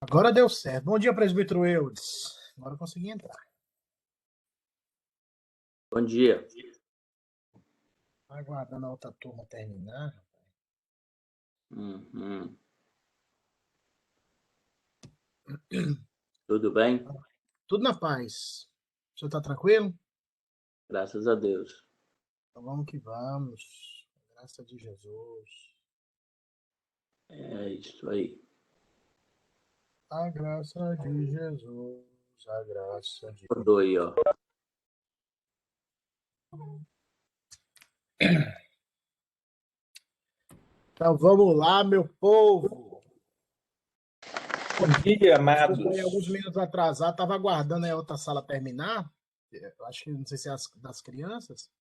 Agora deu certo. Bom dia, presbítero Eudes. Agora eu consegui entrar. Bom dia. Aguardando a outra turma terminar. Uhum. Tudo bem? Tudo na paz. O senhor está tranquilo? Graças a Deus. Então vamos que vamos. Graça de Jesus. É isso aí. A graça de Jesus. A graça de Acordou aí, ó. Então vamos lá, meu povo. Bom dia, amados. Desculpa aí, alguns minutos atrasado. Estava aguardando a outra sala terminar. Eu acho que não sei se é das crianças.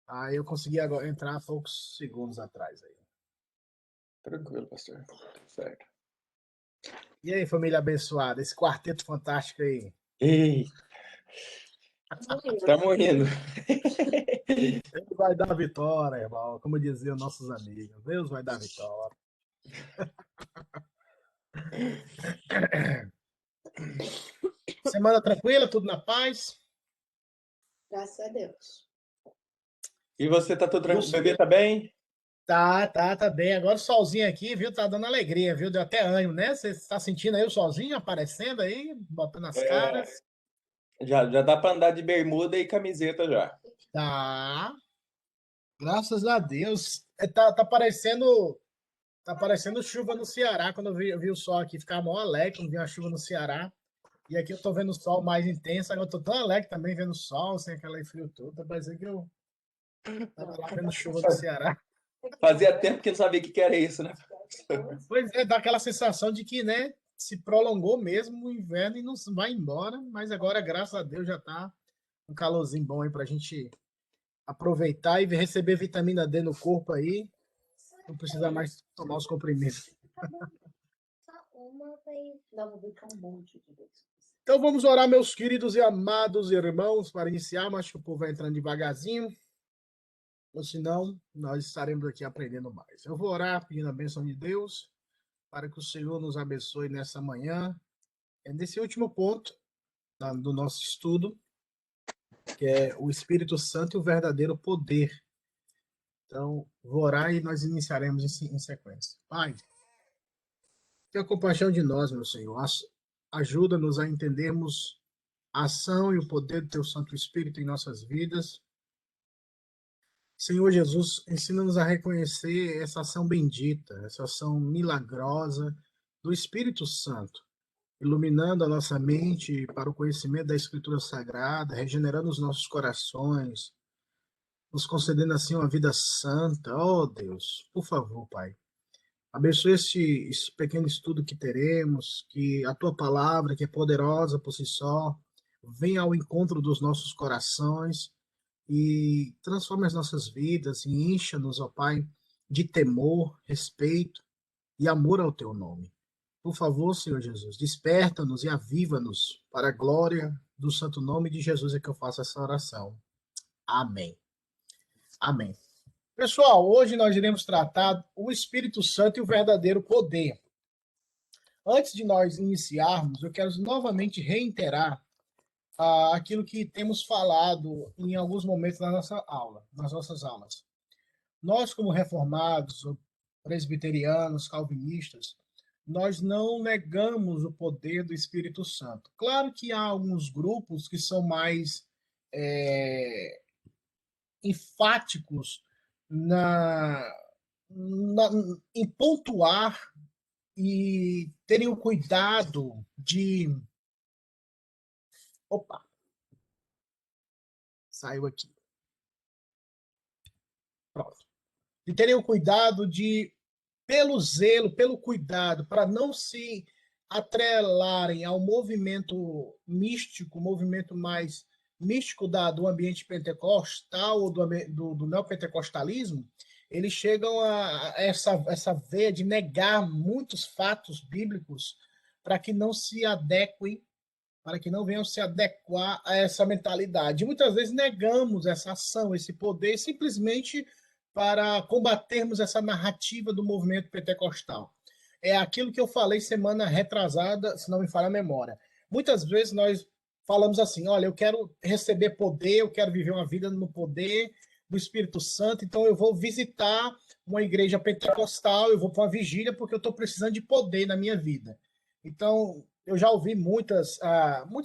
Aí eu consegui agora entrar poucos segundos atrás aí. Tranquilo, pastor. Certo. E aí, família abençoada, esse quarteto fantástico aí. Ei, estamos indo. Deus vai dar vitória, irmão, como diziam nossos amigos. Deus vai dar vitória. Semana tranquila, tudo na paz? Graças a Deus. E você, tá tudo tranquilo? O bebê tá bem? Tá bem. Agora o solzinho aqui, viu? Tá dando alegria, viu? Deu até ânimo, né? Você está sentindo aí o solzinho aparecendo aí, botando as caras? Já dá para andar de bermuda e camiseta já. Tá. Graças a Deus. Tá parecendo chuva no Ceará, quando eu vi o sol aqui, ficar mó alegre quando vi a chuva no Ceará. E aqui eu tô vendo o sol mais intenso, agora eu tô tão alegre também vendo o sol, sem aquela frio todo. Tá parecendo que eu tava lá vendo chuva no Ceará. Fazia tempo que não sabia o que era isso, né? Pois é, dá aquela sensação de que, né, se prolongou mesmo o inverno e não vai embora, mas agora, graças a Deus, já tá um calorzinho bom aí pra gente aproveitar e receber vitamina D no corpo aí. Não precisa mais tomar os comprimidos. Então vamos orar, meus queridos e amados irmãos, para iniciar, mas que o povo vai entrando devagarzinho. Ou senão, nós estaremos aqui aprendendo mais. Eu vou orar pedindo a bênção de Deus, para que o Senhor nos abençoe nessa manhã, nesse último ponto do nosso estudo, que é o Espírito Santo e o verdadeiro poder. Então, vou orar e nós iniciaremos em sequência. Pai, tenha compaixão de nós, meu Senhor. Ajuda-nos a entendermos a ação e o poder do Teu Santo Espírito em nossas vidas. Senhor Jesus, ensina-nos a reconhecer essa ação bendita, essa ação milagrosa do Espírito Santo, iluminando a nossa mente para o conhecimento da Escritura Sagrada, regenerando os nossos corações, nos concedendo assim uma vida santa. Oh Deus, por favor, Pai, abençoe esse pequeno estudo que teremos, que a Tua palavra, que é poderosa por si só, venha ao encontro dos nossos corações e transforme as nossas vidas e encha-nos, ó Pai, de temor, respeito e amor ao Teu nome. Por favor, Senhor Jesus, desperta-nos e aviva-nos para a glória do santo nome de Jesus é que eu faço essa oração. Amém. Amém. Pessoal, hoje nós iremos tratar o Espírito Santo e o verdadeiro poder. Antes de nós iniciarmos, eu quero novamente reiterar aquilo que temos falado em alguns momentos na nossa aula, nas nossas aulas. Nós, como reformados, presbiterianos, calvinistas, nós não negamos o poder do Espírito Santo. Claro que há alguns grupos que são mais enfáticos na, em pontuar e terem o cuidado de. Opa! Saiu aqui. Pronto. De terem o cuidado de, pelo zelo, pelo cuidado, para não se atrelarem ao movimento místico, movimento mais místico do ambiente pentecostal ou do neopentecostalismo, eles chegam a essa veia de negar muitos fatos bíblicos para que não se adequem, para que não venham se adequar a essa mentalidade. E muitas vezes negamos essa ação, esse poder, simplesmente para combatermos essa narrativa do movimento pentecostal. é aquilo que eu falei semana retrasada, se não me falha a memória. Muitas vezes nós falamos assim: olha, eu quero receber poder, eu quero viver uma vida no poder do Espírito Santo, então eu vou visitar uma igreja pentecostal, eu vou para uma vigília porque eu estou precisando de poder na minha vida. Então, eu já ouvi muitos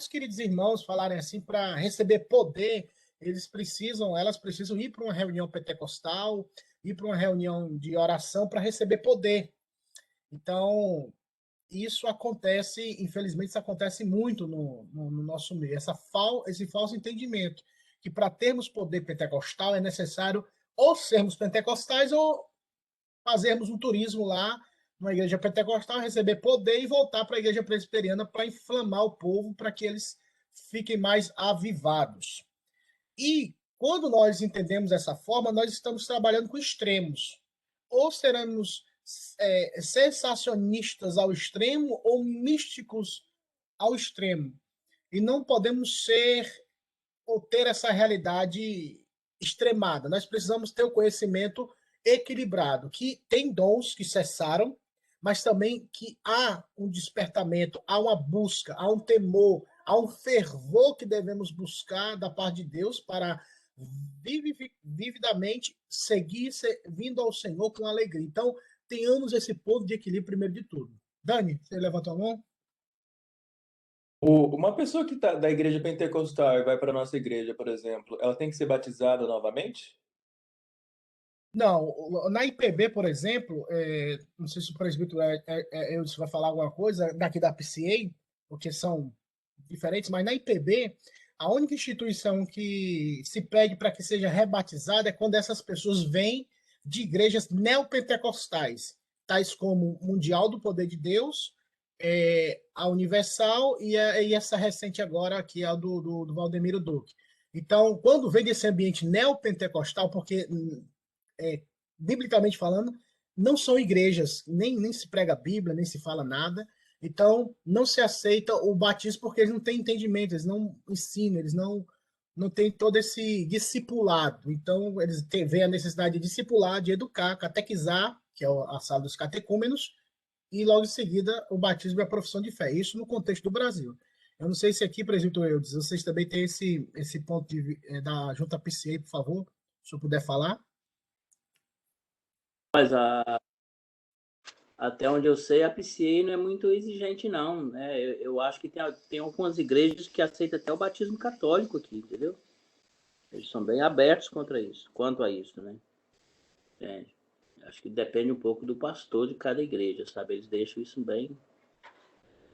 queridos irmãos falarem assim: para receber poder, elas precisam ir para uma reunião pentecostal, ir para uma reunião de oração para receber poder. Então, isso acontece, infelizmente, isso acontece muito no nosso meio, esse falso entendimento, que para termos poder pentecostal é necessário ou sermos pentecostais ou fazermos um turismo lá numa igreja pentecostal, receber poder e voltar para a igreja presbiteriana para inflamar o povo, para que eles fiquem mais avivados. E quando nós entendemos dessa forma, nós estamos trabalhando com extremos. Ou seremos sensacionistas ao extremo ou místicos ao extremo. E não podemos ser ou ter essa realidade extremada. Nós precisamos ter o conhecimento equilibrado, que tem dons que cessaram, mas também que há um despertamento, há uma busca, há um temor, há um fervor que devemos buscar da parte de Deus para vividamente seguir vindo ao Senhor com alegria. Então, tenhamos esse ponto de equilíbrio primeiro de tudo. Dani, você levantou a mão? Uma pessoa que tá da igreja pentecostal e vai para nossa igreja, por exemplo, ela tem que ser batizada novamente? Não, na IPB, por exemplo, não sei se o presbítero Eudes vai falar alguma coisa daqui da PCA, porque são diferentes, mas na IPB, a única instituição que se pede para que seja rebatizada é quando essas pessoas vêm de igrejas neopentecostais, tais como Mundial do Poder de Deus, a Universal e essa recente agora, que é a do Valdemiro Duque. Então, quando vem desse ambiente neopentecostal, porque biblicamente falando, não são igrejas, nem se prega a Bíblia, nem se fala nada. Então, não se aceita o batismo porque eles não têm entendimento, eles não ensinam, eles não têm todo esse discipulado. Então, eles veem a necessidade de discipular, de educar, catequizar, que é a sala dos catecúmenos, e logo em seguida o batismo é a profissão de fé. Isso no contexto do Brasil. Eu não sei se aqui, presbítero Eudes, vocês também têm esse ponto da Junta PCA, por favor, se eu puder falar. Mas até onde eu sei, a PCA não é muito exigente, não. Né? Eu acho que tem algumas igrejas que aceitam até o batismo católico aqui, entendeu? Eles são bem abertos quanto a isso, né? Acho que depende um pouco do pastor de cada igreja, sabe? Eles deixam isso bem...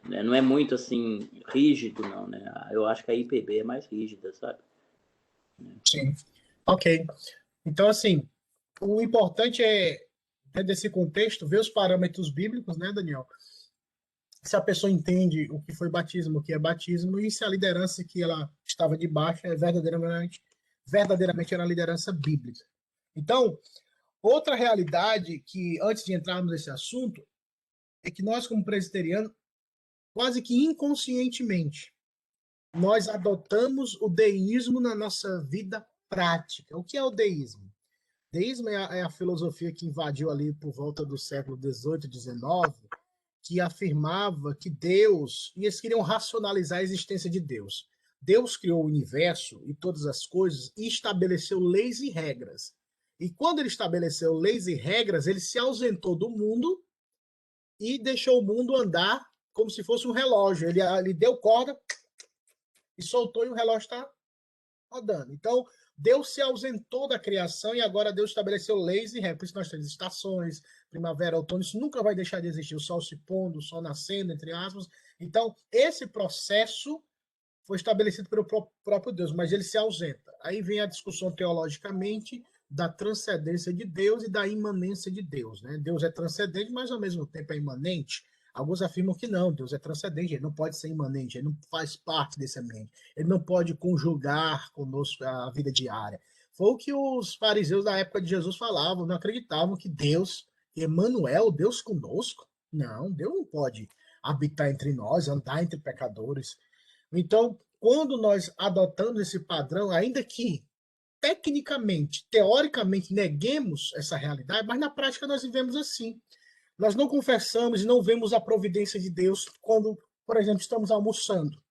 Né? Não é muito, assim, rígido, não, né? Eu acho que a IPB é mais rígida, sabe? Sim. Ok. Então, assim, o importante é, dentro desse contexto, ver os parâmetros bíblicos, né, Daniel? Se a pessoa entende o que foi batismo, o que é batismo, e se a liderança que ela estava debaixo é verdadeiramente era a liderança bíblica. Então, outra realidade que, antes de entrarmos nesse assunto, é que nós, como presbiterianos, quase que inconscientemente, nós adotamos o deísmo na nossa vida prática. O que é o deísmo? Deísmo é a filosofia que invadiu ali por volta do século XVIII, XIX, que afirmava que Deus, e eles queriam racionalizar a existência de Deus. Deus criou o universo e todas as coisas e estabeleceu leis e regras. E quando ele estabeleceu leis e regras, ele se ausentou do mundo e deixou o mundo andar como se fosse um relógio. Ele deu corda e soltou e o relógio está rodando. Então, Deus se ausentou da criação e agora Deus estabeleceu leis e regras. Por isso nós temos estações, primavera, outono, isso nunca vai deixar de existir. O sol se pondo, o sol nascendo, entre aspas. Então, esse processo foi estabelecido pelo próprio Deus, mas ele se ausenta. Aí vem a discussão teologicamente da transcendência de Deus e da imanência de Deus. Né? Deus é transcendente, mas ao mesmo tempo é imanente. Alguns afirmam que não, Deus é transcendente, ele não pode ser imanente, ele não faz parte desse ambiente, ele não pode conjugar conosco a vida diária. Foi o que os fariseus da época de Jesus falavam, não acreditavam que Deus, Emmanuel, Deus conosco, não, Deus não pode habitar entre nós, andar entre pecadores. Então, quando nós adotamos esse padrão, ainda que tecnicamente, teoricamente, neguemos essa realidade, mas na prática nós vivemos assim. Nós não confessamos e não vemos a providência de Deus quando, por exemplo, estamos almoçando.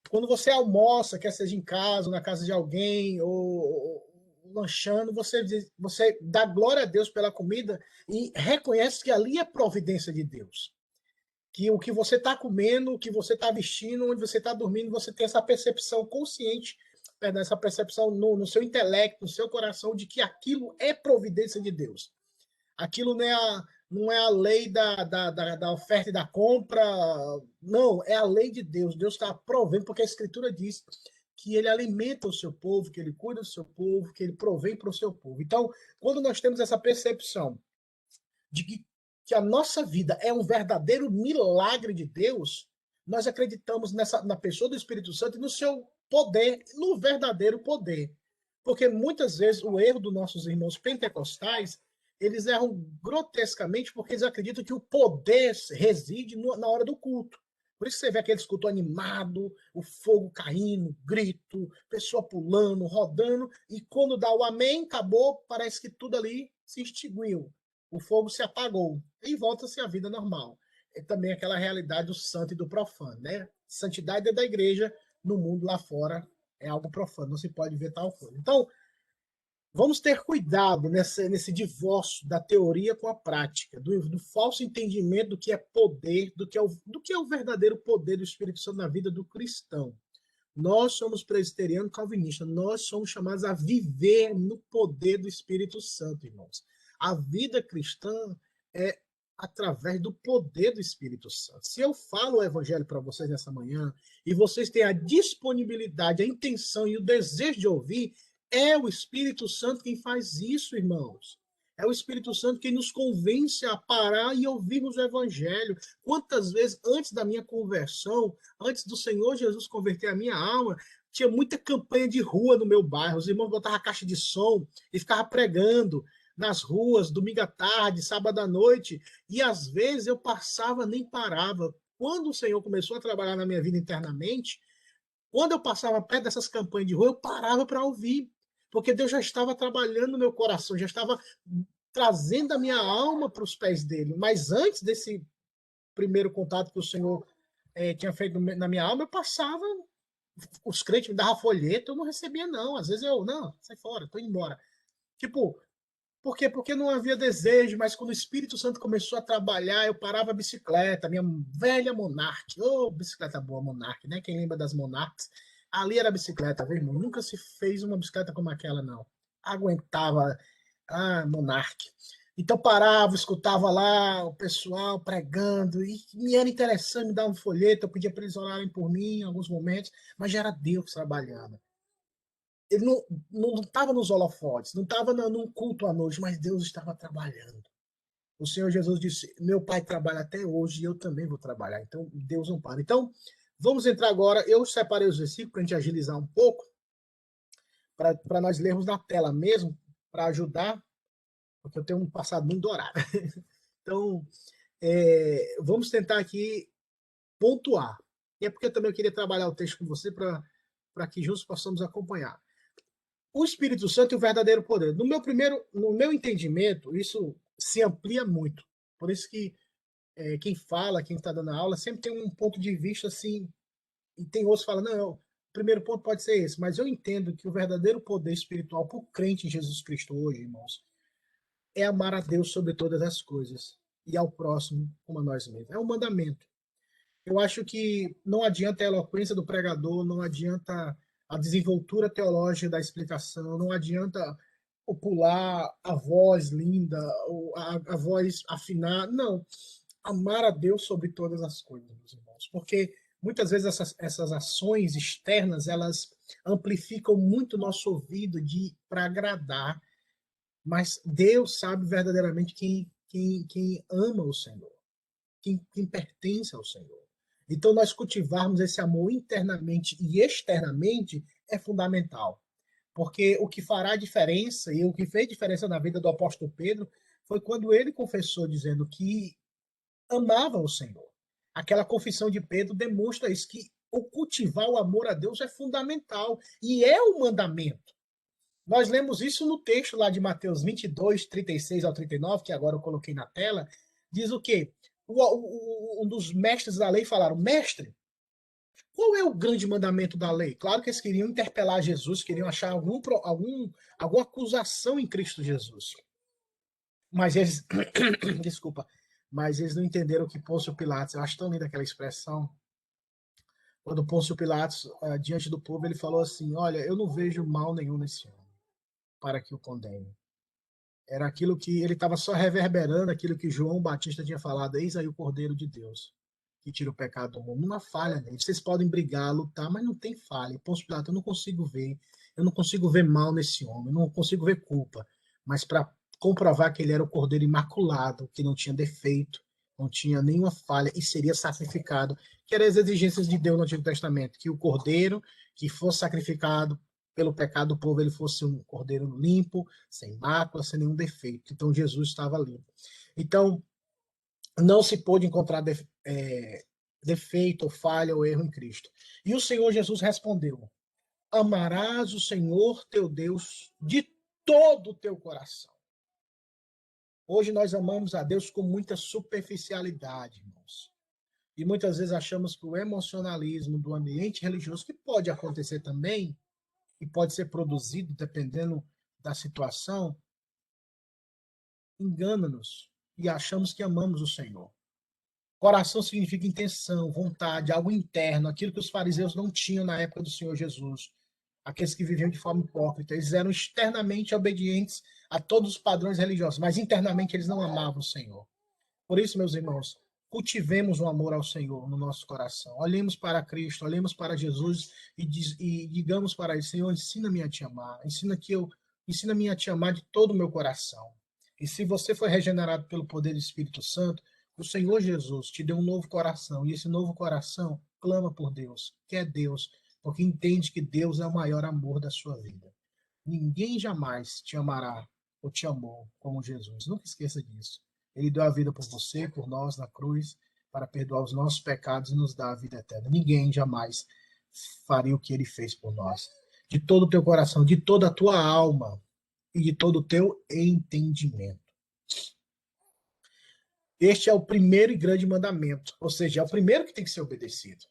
Quando você almoça, quer seja em casa, ou na casa de alguém, ou lanchando, você dá glória a Deus pela comida e reconhece que ali é providência de Deus. Que o que você está comendo, o que você está vestindo, onde você está dormindo, você tem essa percepção consciente, essa percepção no seu intelecto, no seu coração, de que aquilo é providência de Deus. Aquilo não é a lei da oferta e da compra, não, é a lei de Deus. Deus está provendo, porque a Escritura diz que ele alimenta o seu povo, que ele cuida do seu povo, que ele provém para o seu povo. Então, quando nós temos essa percepção de que a nossa vida é um verdadeiro milagre de Deus, nós acreditamos na pessoa do Espírito Santo e no seu poder, no verdadeiro poder. Porque muitas vezes o erro dos nossos irmãos pentecostais, eles erram grotescamente porque eles acreditam que o poder reside na hora do culto. Por isso você vê aqueles cultos animados, o fogo caindo, grito, pessoa pulando, rodando, e quando dá o amém, acabou, parece que tudo ali se extinguiu. O fogo se apagou e volta-se à vida normal. É também aquela realidade do santo e do profano, né? Santidade é da igreja, no mundo lá fora é algo profano, não se pode ver tal coisa. Então, vamos ter cuidado nesse divórcio da teoria com a prática, do falso entendimento do que é poder, do que é o verdadeiro poder do Espírito Santo na vida do cristão. Nós somos presbiterianos calvinistas, nós somos chamados a viver no poder do Espírito Santo, irmãos. A vida cristã é através do poder do Espírito Santo. Se eu falo o evangelho para vocês nessa manhã e vocês têm a disponibilidade, a intenção e o desejo de ouvir, é o Espírito Santo quem faz isso, irmãos. É o Espírito Santo quem nos convence a parar e ouvirmos o evangelho. Quantas vezes, antes da minha conversão, antes do Senhor Jesus converter a minha alma, tinha muita campanha de rua no meu bairro. Os irmãos botavam a caixa de som e ficavam pregando nas ruas, domingo à tarde, sábado à noite, e às vezes eu passava, nem parava. Quando o Senhor começou a trabalhar na minha vida internamente, quando eu passava perto dessas campanhas de rua, eu parava para ouvir, porque Deus já estava trabalhando no meu coração, já estava trazendo a minha alma para os pés dele. Mas antes desse primeiro contato que o Senhor tinha feito na minha alma, eu passava, os crentes me davam folheto, eu não recebia não. Às vezes não, sai fora, estou indo embora. Tipo, por quê? Porque não havia desejo, mas quando o Espírito Santo começou a trabalhar, eu parava a bicicleta, minha velha Monarch. Bicicleta boa, Monarch, né? Quem lembra das Monarchs? Ali era a bicicleta, viu, irmão? Nunca se fez uma bicicleta como aquela, não. Aguentava Monarch. Então parava, escutava lá o pessoal pregando, e me era interessante me dar um folheto, eu pedia para eles orarem por mim em alguns momentos, mas já era Deus trabalhando. Ele não estava nos holofotes, não estava num culto à noite, mas Deus estava trabalhando. O Senhor Jesus disse, meu Pai trabalha até hoje e eu também vou trabalhar. Então, Deus não para. Então, vamos entrar agora. Eu separei os versículos para a gente agilizar um pouco, para nós lermos na tela mesmo, para ajudar, porque eu tenho um passado muito dourado. Então, vamos tentar aqui pontuar. E é porque também eu queria trabalhar o texto com você para que juntos possamos acompanhar. O Espírito Santo e o verdadeiro poder. No meu entendimento, isso se amplia muito. Por isso que quem fala, quem está dando aula, sempre tem um ponto de vista assim, e tem outros que falam, não, o primeiro ponto pode ser esse, mas eu entendo que o verdadeiro poder espiritual para o crente em Jesus Cristo hoje, irmãos, é amar a Deus sobre todas as coisas e ao próximo como a nós mesmos. É um mandamento. Eu acho que não adianta a eloquência do pregador, não adianta a desenvoltura teológica da explicação, não adianta o pular, a voz linda, a voz afinar. Não. Amar a Deus sobre todas as coisas, meus irmãos. Porque muitas vezes essas ações externas, elas amplificam muito o nosso ouvido para agradar. Mas Deus sabe verdadeiramente quem ama o Senhor, quem pertence ao Senhor. Então, nós cultivarmos esse amor internamente e externamente é fundamental. Porque o que fará diferença, e o que fez diferença na vida do apóstolo Pedro, foi quando ele confessou, dizendo que amava o Senhor. Aquela confissão de Pedro demonstra isso, que o cultivar o amor a Deus é fundamental. E é o mandamento. Nós lemos isso no texto lá de Mateus 22, 36 ao 39, que agora eu coloquei na tela, diz o quê? Um dos mestres da lei falaram, mestre, qual é o grande mandamento da lei? Claro que eles queriam interpelar Jesus, queriam achar alguma acusação em Cristo Jesus. Mas eles, desculpa, mas eles não entenderam que Pôncio Pilatos, eu acho tão linda aquela expressão, quando Pôncio Pilatos, diante do povo, ele falou assim, olha, eu não vejo mal nenhum nesse homem, para que o condene. Era aquilo que ele estava só reverberando, aquilo que João Batista tinha falado, eis aí o Cordeiro de Deus, que tira o pecado do mundo. Uma falha nele. Vocês podem brigar, lutar, mas não tem falha. Pôncio Pilatos, eu não consigo ver mal nesse homem, eu não consigo ver culpa. Mas para comprovar que ele era o Cordeiro imaculado, que não tinha defeito, não tinha nenhuma falha e seria sacrificado, que eram as exigências de Deus no Antigo Testamento, que o Cordeiro que fosse sacrificado pelo pecado do povo, ele fosse um cordeiro limpo, sem mácula, sem nenhum defeito. Então, Jesus estava limpo. Então, não se pôde encontrar defeito, ou falha, ou erro em Cristo. E o Senhor Jesus respondeu, amarás o Senhor teu Deus de todo o teu coração. Hoje nós amamos a Deus com muita superficialidade, irmãos. E muitas vezes achamos que o emocionalismo do ambiente religioso, que pode acontecer também, e pode ser produzido dependendo da situação, engana-nos e achamos que amamos o Senhor. Coração significa intenção, vontade, algo interno, aquilo que os fariseus não tinham na época do Senhor Jesus. Aqueles que viviam de forma hipócrita, eles eram externamente obedientes a todos os padrões religiosos, mas internamente eles não amavam o Senhor. Por isso, meus irmãos, cultivemos o amor ao Senhor no nosso coração. Olhemos para Cristo, olhemos para Jesus e digamos para ele, Senhor, ensina-me a te amar, ensina-me a te amar de todo o meu coração. E se você foi regenerado pelo poder do Espírito Santo, o Senhor Jesus te deu um novo coração, e esse novo coração clama por Deus, quer Deus, porque entende que Deus é o maior amor da sua vida. Ninguém jamais te amará ou te amou como Jesus. Nunca esqueça disso. Ele deu a vida por você, por nós na cruz, para perdoar os nossos pecados e nos dar a vida eterna. Ninguém jamais faria o que ele fez por nós. De todo o teu coração, de toda a tua alma e de todo o teu entendimento. Este é o primeiro e grande mandamento, ou seja, é o primeiro que tem que ser obedecido.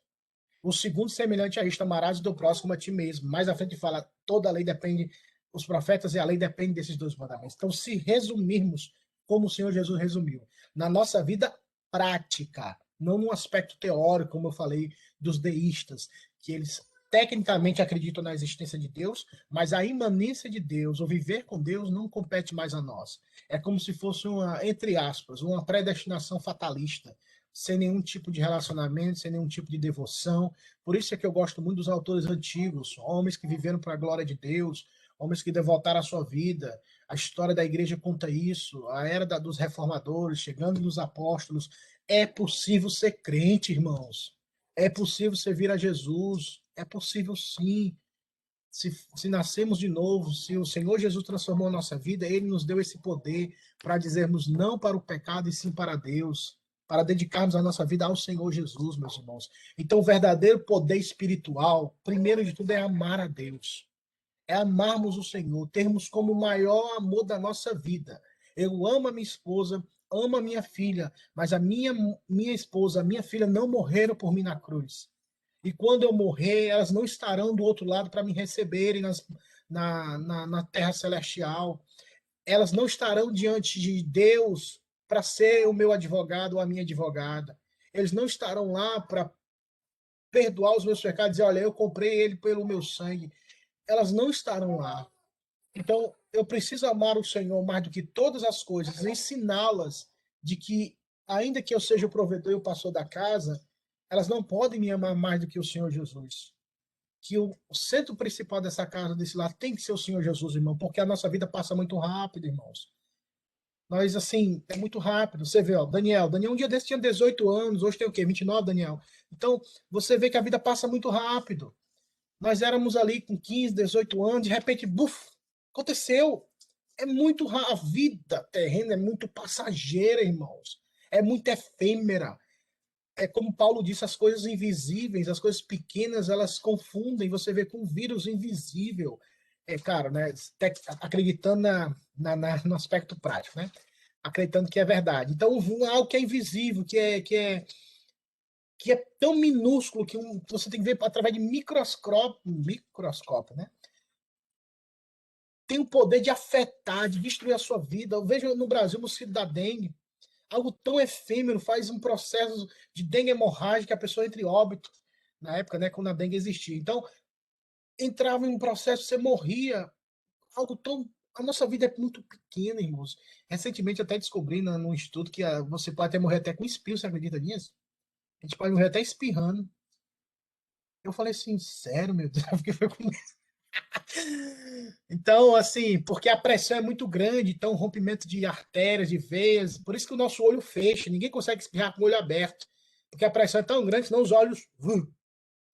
O segundo, semelhante a isto, amarás o teu próximo como a ti mesmo. Mais à frente fala, toda a lei depende, os profetas e a lei dependem desses dois mandamentos. Então, se resumirmos como o Senhor Jesus resumiu, na nossa vida prática, não no aspecto teórico, como eu falei, dos deístas, que eles tecnicamente acreditam na existência de Deus, mas a imanência de Deus, o viver com Deus, não compete mais a nós. É como se fosse uma, entre aspas, uma predestinação fatalista, sem nenhum tipo de relacionamento, sem nenhum tipo de devoção. Por isso é que eu gosto muito dos autores antigos, homens que viveram para a glória de Deus, homens que devotaram a sua vida. A história da igreja conta isso, a era dos reformadores, chegando nos apóstolos. É possível ser crente, irmãos. É possível servir a Jesus. É possível sim. Se nascemos de novo, se o Senhor Jesus transformou a nossa vida, ele nos deu esse poder para dizermos não para o pecado e sim para Deus, para dedicarmos a nossa vida ao Senhor Jesus, meus irmãos. Então, o verdadeiro poder espiritual, primeiro de tudo, é amar a Deus. É amarmos o Senhor, termos como o maior amor da nossa vida. Eu amo a minha esposa, amo a minha filha, mas a minha esposa, a minha filha não morreram por mim na cruz. E quando eu morrer, elas não estarão do outro lado para me receberem na terra celestial. Elas não estarão diante de Deus para ser o meu advogado ou a minha advogada. Eles não estarão lá para perdoar os meus pecados e dizer, olha, eu comprei ele pelo meu sangue. Elas não estarão lá. Então, eu preciso amar o Senhor mais do que todas as coisas, ensiná-las de que, ainda que eu seja o provedor e o pastor da casa, elas não podem me amar mais do que o Senhor Jesus. Que o centro principal dessa casa, desse lar, tem que ser o Senhor Jesus, irmão, porque a nossa vida passa muito rápido, irmãos. Nós, assim, é muito rápido. Você vê, ó, Daniel um dia desse tinha 18 anos, hoje tem o quê? 29, Daniel? Então, você vê que a vida passa muito rápido. Nós éramos ali com 15, 18 anos, de repente, buf, aconteceu. É muito rápido. A vida terrena é muito passageira, irmãos. É muito efêmera. É como Paulo disse, as coisas invisíveis, as coisas pequenas, elas confundem. Você vê com um vírus invisível. Cara, né? Acreditando no aspecto prático, né? acreditando que é verdade. Então, algo que é invisível, que é tão minúsculo que você tem que ver através de microscópio, né? Tem o poder de afetar, de destruir a sua vida. Eu vejo no Brasil, o mosquito da dengue, algo tão efêmero, faz um processo de dengue hemorrágica, a pessoa entra em óbito, na época, né, quando a dengue existia. Então, entrava em um processo, você morria, algo tão... A nossa vida é muito pequena, irmãos. Recentemente, até descobri num estudo que você pode até morrer até com espirro, você acredita nisso? A gente pode morrer até espirrando. Eu falei assim, sério, meu Deus, porque foi com... Então, assim, porque a pressão é muito grande, então rompimento de artérias, de veias, por isso que o nosso olho fecha, ninguém consegue espirrar com o olho aberto, porque a pressão é tão grande, senão os olhos,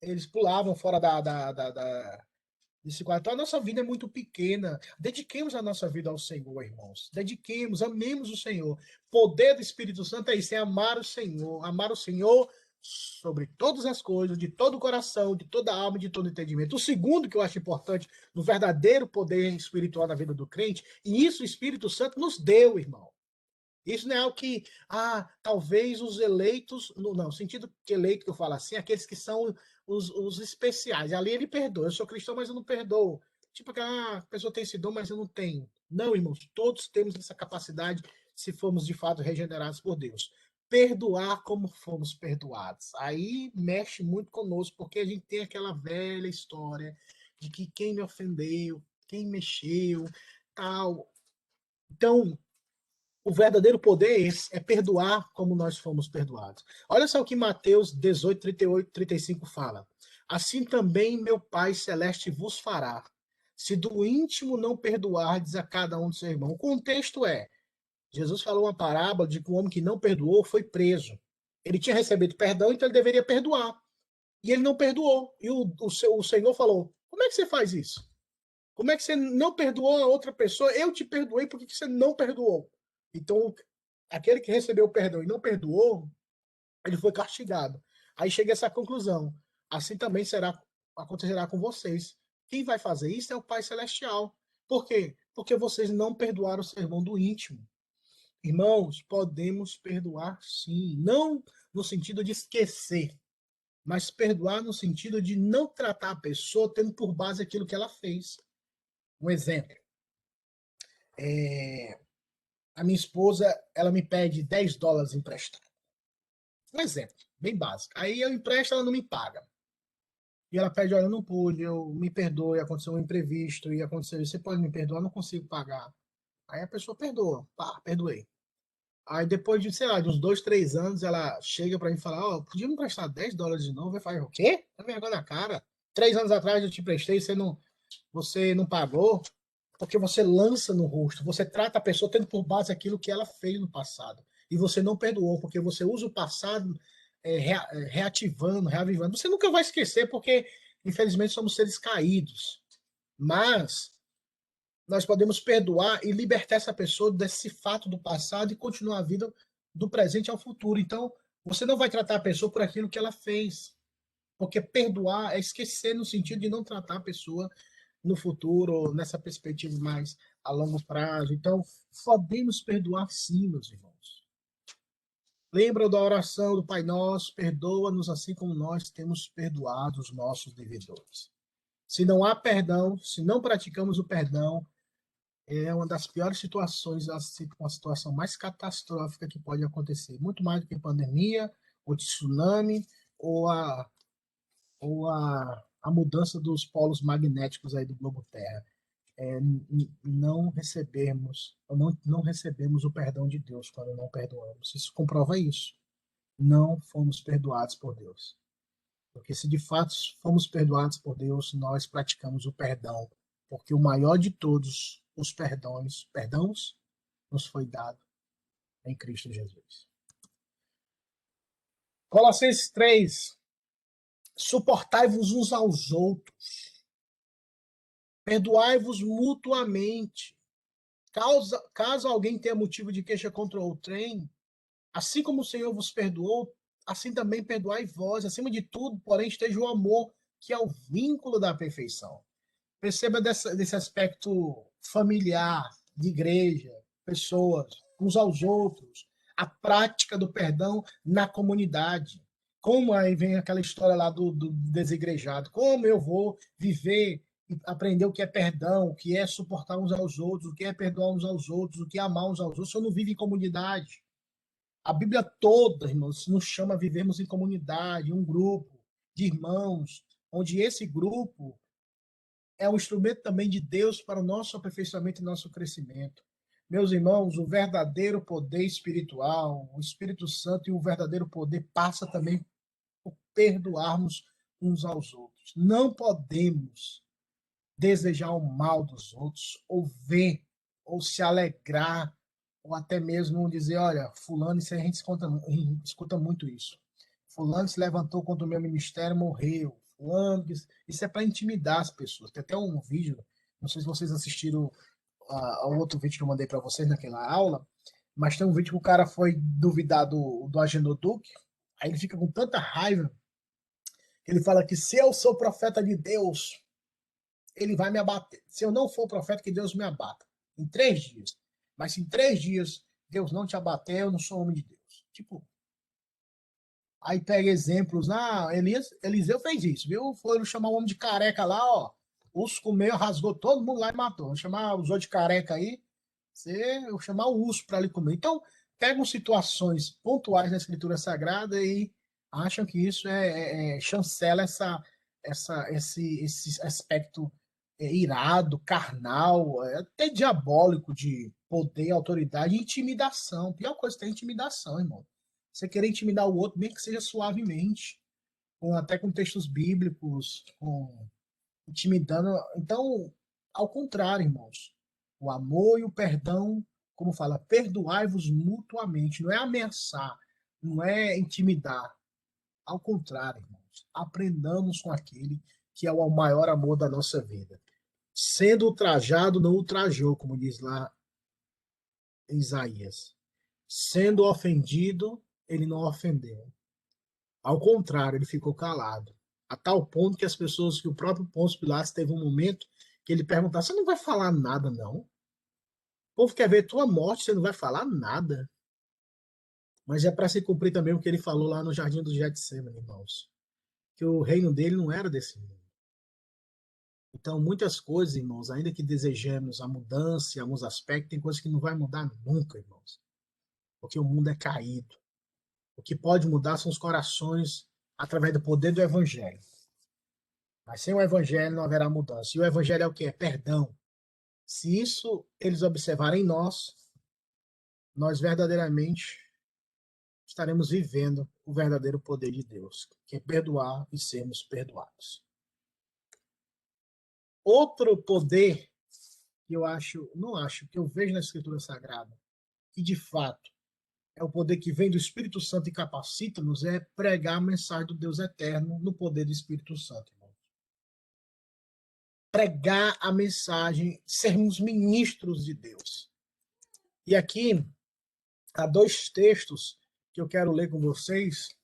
eles pulavam fora desse quadro. Então, a nossa vida é muito pequena. Dediquemos a nossa vida ao Senhor, irmãos. Dediquemos, amemos o Senhor. O poder do Espírito Santo é isso, é amar o Senhor sobre todas as coisas, de todo o coração, de toda a alma, de todo o entendimento. O segundo que eu acho importante no verdadeiro poder espiritual na vida do crente, e isso o Espírito Santo nos deu, irmão. Isso não é algo que, talvez os eleitos, não, no sentido de eleito que eu falo assim, aqueles que são os especiais. Ali ele perdoa. Eu sou cristão, mas eu não perdoo. Tipo, que a pessoa tem esse dom, mas eu não tenho. Não, irmãos, todos temos essa capacidade se formos de fato regenerados por Deus. Perdoar como fomos perdoados. Aí mexe muito conosco, porque a gente tem aquela velha história de que quem me ofendeu, quem mexeu, tal. Então, o verdadeiro poder é esse, é perdoar como nós fomos perdoados. Olha só o que Mateus 18, 38, 35 fala. Assim também meu Pai Celeste vos fará, se do íntimo não perdoardes a cada um do seu irmão. O contexto é, Jesus falou uma parábola de que o homem que não perdoou foi preso. Ele tinha recebido perdão, então ele deveria perdoar. E ele não perdoou. E o Senhor falou, como é que você faz isso? Como é que você não perdoou a outra pessoa? Eu te perdoei, por que você não perdoou? Então, aquele que recebeu o perdão e não perdoou, ele foi castigado. Aí chega essa conclusão. Assim também acontecerá com vocês. Quem vai fazer isso é o Pai Celestial. Por quê? Porque vocês não perdoaram o seu irmão do íntimo. Irmãos, podemos perdoar sim. Não no sentido de esquecer, mas perdoar no sentido de não tratar a pessoa tendo por base aquilo que ela fez. Um exemplo. A minha esposa, ela me pede $10 emprestado. Um exemplo, bem básico. Aí eu empresto, ela não me paga. E ela pede, olha, eu não pude, eu me perdoe, aconteceu um imprevisto, e aconteceu isso, você pode me perdoar, eu não consigo pagar. Aí a pessoa perdoa, pá, perdoei. Aí depois de, sei lá, de uns 2, 3 anos, ela chega pra mim e fala, ó, podia me emprestar $10 de novo? Eu falo, o quê? Tá vergonha na cara. 3 anos atrás eu te emprestei, você não pagou, porque você lança no rosto, você trata a pessoa tendo por base aquilo que ela fez no passado. E você não perdoou, porque você usa o passado reativando, reavivando. Você nunca vai esquecer, porque infelizmente somos seres caídos. Mas nós podemos perdoar e libertar essa pessoa desse fato do passado e continuar a vida do presente ao futuro. Então, você não vai tratar a pessoa por aquilo que ela fez. Porque perdoar é esquecer no sentido de não tratar a pessoa no futuro, nessa perspectiva mais a longo prazo. Então, podemos perdoar sim, meus irmãos. Lembra da oração do Pai Nosso, perdoa-nos assim como nós temos perdoado os nossos devedores. Se não há perdão, se não praticamos o perdão, é uma das piores situações, uma situação mais catastrófica que pode acontecer. Muito mais do que pandemia, ou tsunami, ou a mudança dos polos magnéticos aí do globo Terra. Não recebemos o perdão de Deus quando não perdoamos. Isso comprova isso. Não fomos perdoados por Deus. Porque se de fato fomos perdoados por Deus, nós praticamos o perdão. Porque o maior de todos os perdões nos foi dado em Cristo Jesus. Colossenses 3. Suportai-vos uns aos outros. Perdoai-vos mutuamente. Caso alguém tenha motivo de queixa contra outrem, assim como o Senhor vos perdoou, assim também perdoai vós. Acima de tudo, porém, esteja o amor, que é o vínculo da perfeição. Perceba desse aspecto familiar, de igreja, pessoas. uns aos outros, a prática do perdão na comunidade. Como aí vem aquela história lá do desigrejado, como eu vou viver e aprender o que é perdão, o que é suportar uns aos outros, o que é perdoar uns aos outros, o que é amar uns aos outros, se eu não vivo em comunidade. A Bíblia toda, irmãos, nos chama a vivermos em comunidade, um grupo de irmãos, onde esse grupo é um instrumento também de Deus para o nosso aperfeiçoamento e nosso crescimento. Meus irmãos, o verdadeiro poder espiritual, o Espírito Santo e o verdadeiro poder passa também por perdoarmos uns aos outros. Não podemos desejar o mal dos outros, ou ver, ou se alegrar, ou até mesmo dizer, olha, fulano, isso a gente escuta muito isso. Fulano se levantou contra o meu ministério, morreu. Fulano, isso é para intimidar as pessoas. Tem até um vídeo, não sei se vocês assistiram ao outro vídeo que eu mandei para vocês naquela aula, mas tem um vídeo que o cara foi duvidar do Agenor Duque, aí ele fica com tanta raiva, que ele fala que se eu sou profeta de Deus, ele vai me abater. Se eu não for profeta, que Deus me abata. Em 3 dias. Mas se em 3 dias Deus não te abater, eu não sou homem de Deus. Tipo, aí pega exemplos. Eliseu fez isso, viu? Foi chamar o homem de careca lá, ó. Urso comeu, rasgou todo mundo lá e matou. Vou chamar os outros de careca aí. Eu chamar o urso para ali comer. Então, pegam situações pontuais na Escritura Sagrada e acham que isso chancela esse aspecto irado, carnal, até diabólico de poder, autoridade e intimidação. A pior coisa é intimidação, irmão. Você querer intimidar o outro, bem que seja suavemente, até com textos bíblicos, intimidando. Então, ao contrário, irmãos, o amor e o perdão, como fala, perdoai-vos mutuamente, não é ameaçar, não é intimidar. Ao contrário, irmãos, aprendamos com aquele que é o maior amor da nossa vida. Sendo ultrajado, não ultrajou, como diz lá em Isaías. Sendo ofendido, ele não ofendeu. Ao contrário, ele ficou calado. A tal ponto que as pessoas, que o próprio Pôncio Pilatos teve um momento que ele perguntava, você não vai falar nada, não? O povo quer ver tua morte, você não vai falar nada. Mas é para se cumprir também o que ele falou lá no Jardim do Getsemane, irmãos. Que o reino dele não era desse mundo. Então, muitas coisas, irmãos, ainda que desejemos a mudança em alguns aspectos, tem coisas que não vai mudar nunca, irmãos. Porque o mundo é caído. O que pode mudar são os corações através do poder do Evangelho. Mas sem o Evangelho não haverá mudança. E o Evangelho é o quê? É perdão. Se isso eles observarem em nós, nós verdadeiramente estaremos vivendo o verdadeiro poder de Deus, que é perdoar e sermos perdoados. Outro poder que que eu vejo na Escritura Sagrada, que de fato é o poder que vem do Espírito Santo e capacita-nos, é pregar a mensagem do Deus eterno no poder do Espírito Santo, irmão. Pregar a mensagem, sermos ministros de Deus. E aqui há 2 textos que eu quero ler com vocês,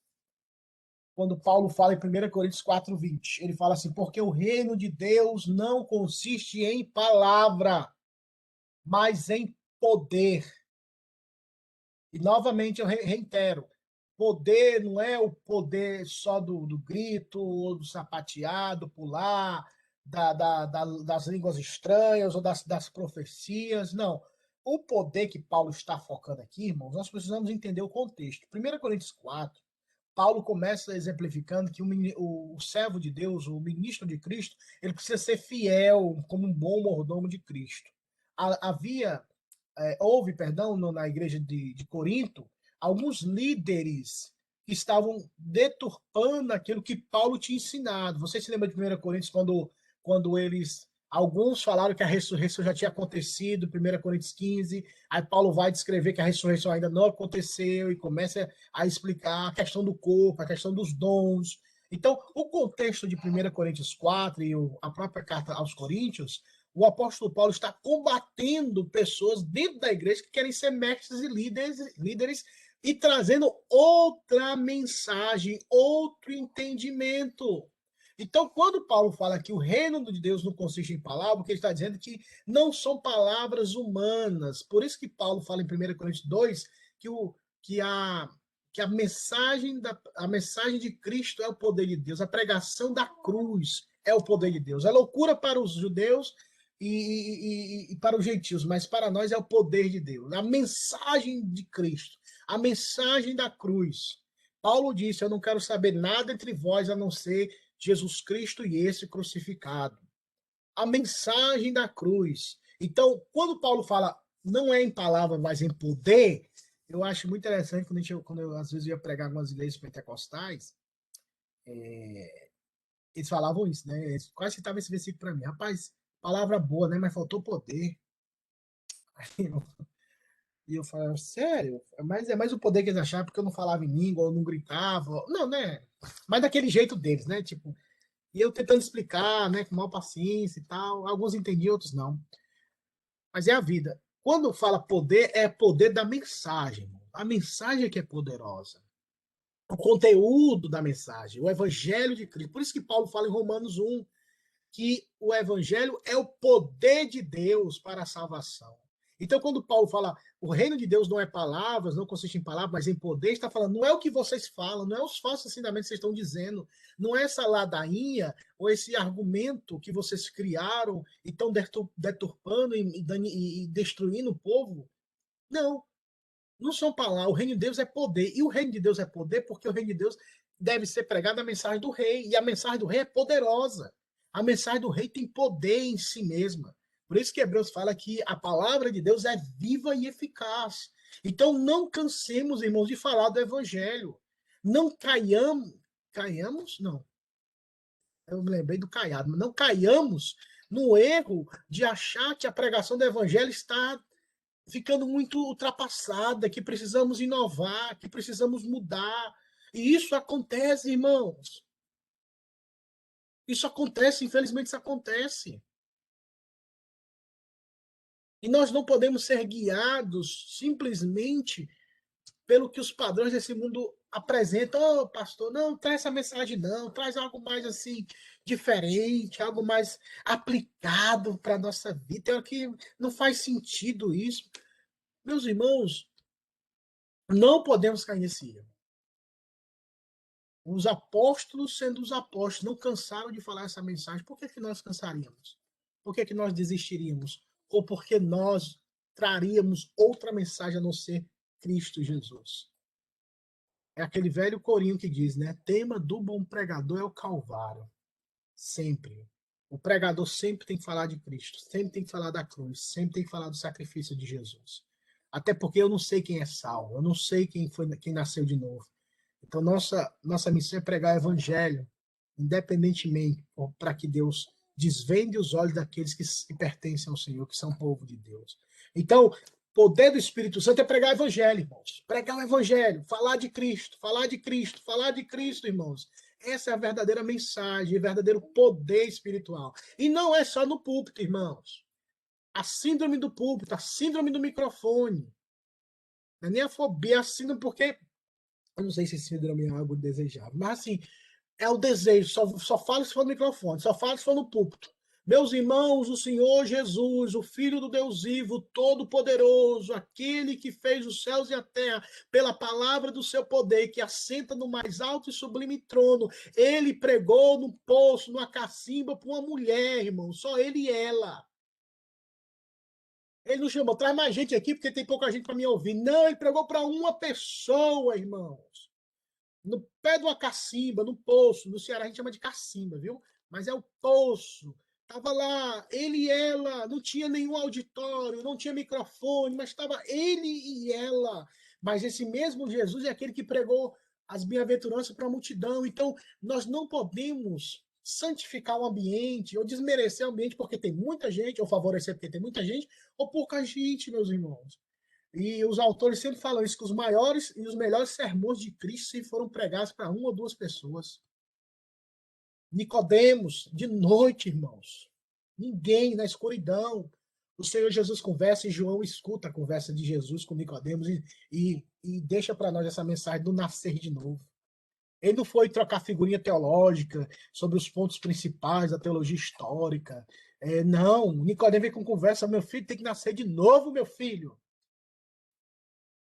quando Paulo fala em 1 Coríntios 4:20. Ele fala assim, porque o reino de Deus não consiste em palavra, mas em poder. E novamente eu reitero, poder não é o poder só do grito, ou do sapateado, pular, das línguas estranhas ou das profecias, não. O poder que Paulo está focando aqui, irmãos, nós precisamos entender o contexto. 1 Coríntios 4, Paulo começa exemplificando que o servo de Deus, o ministro de Cristo, ele precisa ser fiel como um bom mordomo de Cristo. Houve, na igreja de Corinto, alguns líderes que estavam deturpando aquilo que Paulo tinha ensinado. Você se lembra de 1 Coríntios, quando alguns falaram que a ressurreição já tinha acontecido, 1 Coríntios 15, aí Paulo vai descrever que a ressurreição ainda não aconteceu e começa a explicar a questão do corpo, a questão dos dons. Então, o contexto de 1 Coríntios 4 e a própria carta aos Coríntios, o apóstolo Paulo está combatendo pessoas dentro da igreja que querem ser mestres e líderes e trazendo outra mensagem, outro entendimento. Então, quando Paulo fala que o reino de Deus não consiste em palavras, o que ele está dizendo é que não são palavras humanas. Por isso que Paulo fala em 1 Coríntios 2 que a mensagem de Cristo é o poder de Deus, a pregação da cruz é o poder de Deus. É loucura para os judeus e para os gentios, mas para nós é o poder de Deus. A mensagem de Cristo, a mensagem da cruz. Paulo disse: eu não quero saber nada entre vós a não ser Jesus Cristo e esse crucificado. A mensagem da cruz. Então, quando Paulo fala não é em palavra, mas em poder, eu acho muito interessante quando eu às vezes ia pregar em algumas igrejas pentecostais, eles falavam isso, né? Eles quase citavam esse versículo para mim. Rapaz, palavra boa, né? Mas faltou poder. E eu falava, sério? Mas é mais o poder que eles achavam, porque eu não falava em língua, eu não gritava. Não, né? Mas daquele jeito deles, né? Tipo, e eu tentando explicar, né? Com maior paciência e tal. Alguns entendiam, outros não. Mas é a vida. Quando fala poder, é poder da mensagem. A mensagem é que é poderosa. O conteúdo da mensagem, o evangelho de Cristo. Por isso que Paulo fala em Romanos 1 que o evangelho é o poder de Deus para a salvação. Então, quando Paulo fala o reino de Deus não é palavras, não consiste em palavras, mas em poder, está falando, não é o que vocês falam, não é os falsos ensinamentos que vocês estão dizendo, não é essa ladainha ou esse argumento que vocês criaram e estão deturpando e destruindo o povo. Não, não são palavras. O reino de Deus é poder. E o reino de Deus é poder porque o reino de Deus deve ser pregado a mensagem do rei. E a mensagem do rei é poderosa. A mensagem do rei tem poder em si mesma. Por isso que Hebreus fala que a palavra de Deus é viva e eficaz. Então não cansemos, irmãos, de falar do evangelho. Não caiamos. Caiamos? Não. Eu me lembrei do caiado. Mas não caiamos no erro de achar que a pregação do evangelho está ficando muito ultrapassada, que precisamos inovar, que precisamos mudar. E isso acontece, irmãos. Isso acontece, infelizmente isso acontece. E nós não podemos ser guiados simplesmente pelo que os padrões desse mundo apresentam. Oh, pastor, não, traz essa mensagem não, traz algo mais assim, diferente, algo mais aplicado para a nossa vida. É que não faz sentido isso. Meus irmãos, não podemos cair nesse erro. Os apóstolos, sendo os apóstolos, não cansaram de falar essa mensagem. Por que nós cansaríamos? Por que nós desistiríamos? Ou porque nós traríamos outra mensagem a não ser Cristo Jesus? É aquele velho corinho que diz, né? Tema do bom pregador é o Calvário. Sempre. O pregador sempre tem que falar de Cristo, sempre tem que falar da cruz, sempre tem que falar do sacrifício de Jesus. Até porque eu não sei quem é salvo, eu não sei quem nasceu de novo. Então, nossa missão é pregar o evangelho, independentemente, para que Deus desvende os olhos daqueles que pertencem ao Senhor, que são povo de Deus. Então, poder do Espírito Santo é pregar o evangelho, irmãos. Pregar o evangelho, falar de Cristo, falar de Cristo, falar de Cristo, irmãos. Essa é a verdadeira mensagem, o verdadeiro poder espiritual. E não é só no púlpito, irmãos. A síndrome do púlpito, a síndrome do microfone. Não é nem a fobia, a síndrome porque eu não sei se síndrome é algo desejável, mas assim, é o desejo, só fala se for no microfone, só fala se for no púlpito. Meus irmãos, o Senhor Jesus, o Filho do Deus vivo, Todo-Poderoso, aquele que fez os céus e a terra, pela palavra do seu poder, que assenta no mais alto e sublime trono, ele pregou no poço, numa cacimba, para uma mulher, irmão, só ele e ela. Ele não chamou, traz mais gente aqui, porque tem pouca gente para me ouvir. Não, ele pregou para uma pessoa, irmãos. No pé de uma cacimba, no poço. No Ceará a gente chama de cacimba, viu? Mas é o poço. Tava lá, ele e ela, não tinha nenhum auditório, não tinha microfone, mas estava ele e ela. Mas esse mesmo Jesus é aquele que pregou as bem-aventuranças para a multidão. Então, nós não podemos santificar o ambiente ou desmerecer o ambiente porque tem muita gente, ou favorecer porque tem muita gente, ou pouca gente, meus irmãos. E os autores sempre falam isso, que os maiores e os melhores sermões de Cristo sempre foram pregados para uma ou duas pessoas. Nicodemos, de noite, irmãos. Ninguém, na escuridão. O Senhor Jesus conversa e João escuta a conversa de Jesus com Nicodemos e deixa para nós essa mensagem do nascer de novo. Ele não foi trocar figurinha teológica sobre os pontos principais da teologia histórica. Não, Nicodemo vem com conversa, meu filho tem que nascer de novo, meu filho.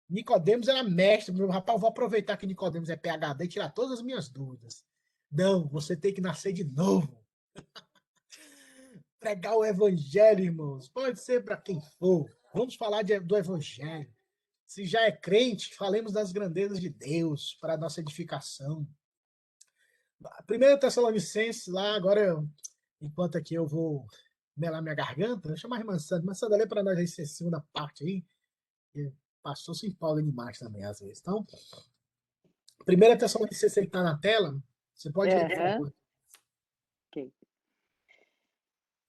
Nicodemos era mestre, meu rapaz, eu vou aproveitar que Nicodemos é PhD e tirar todas as minhas dúvidas. Não, você tem que nascer de novo. Pregar o evangelho, irmãos, pode ser para quem for. Vamos falar do evangelho. Se já é crente, falemos das grandezas de Deus para a nossa edificação. 1 Tessalonicenses, lá, agora, enquanto aqui eu vou melar minha garganta, eu chamar a irmã Sandra. Irmã Sandra, lê para nós aí essa segunda parte aí. Que pastor se empolga demais também, às vezes. Então, 1 Tessalonicenses está na tela. Você pode ler, por favor. Ok.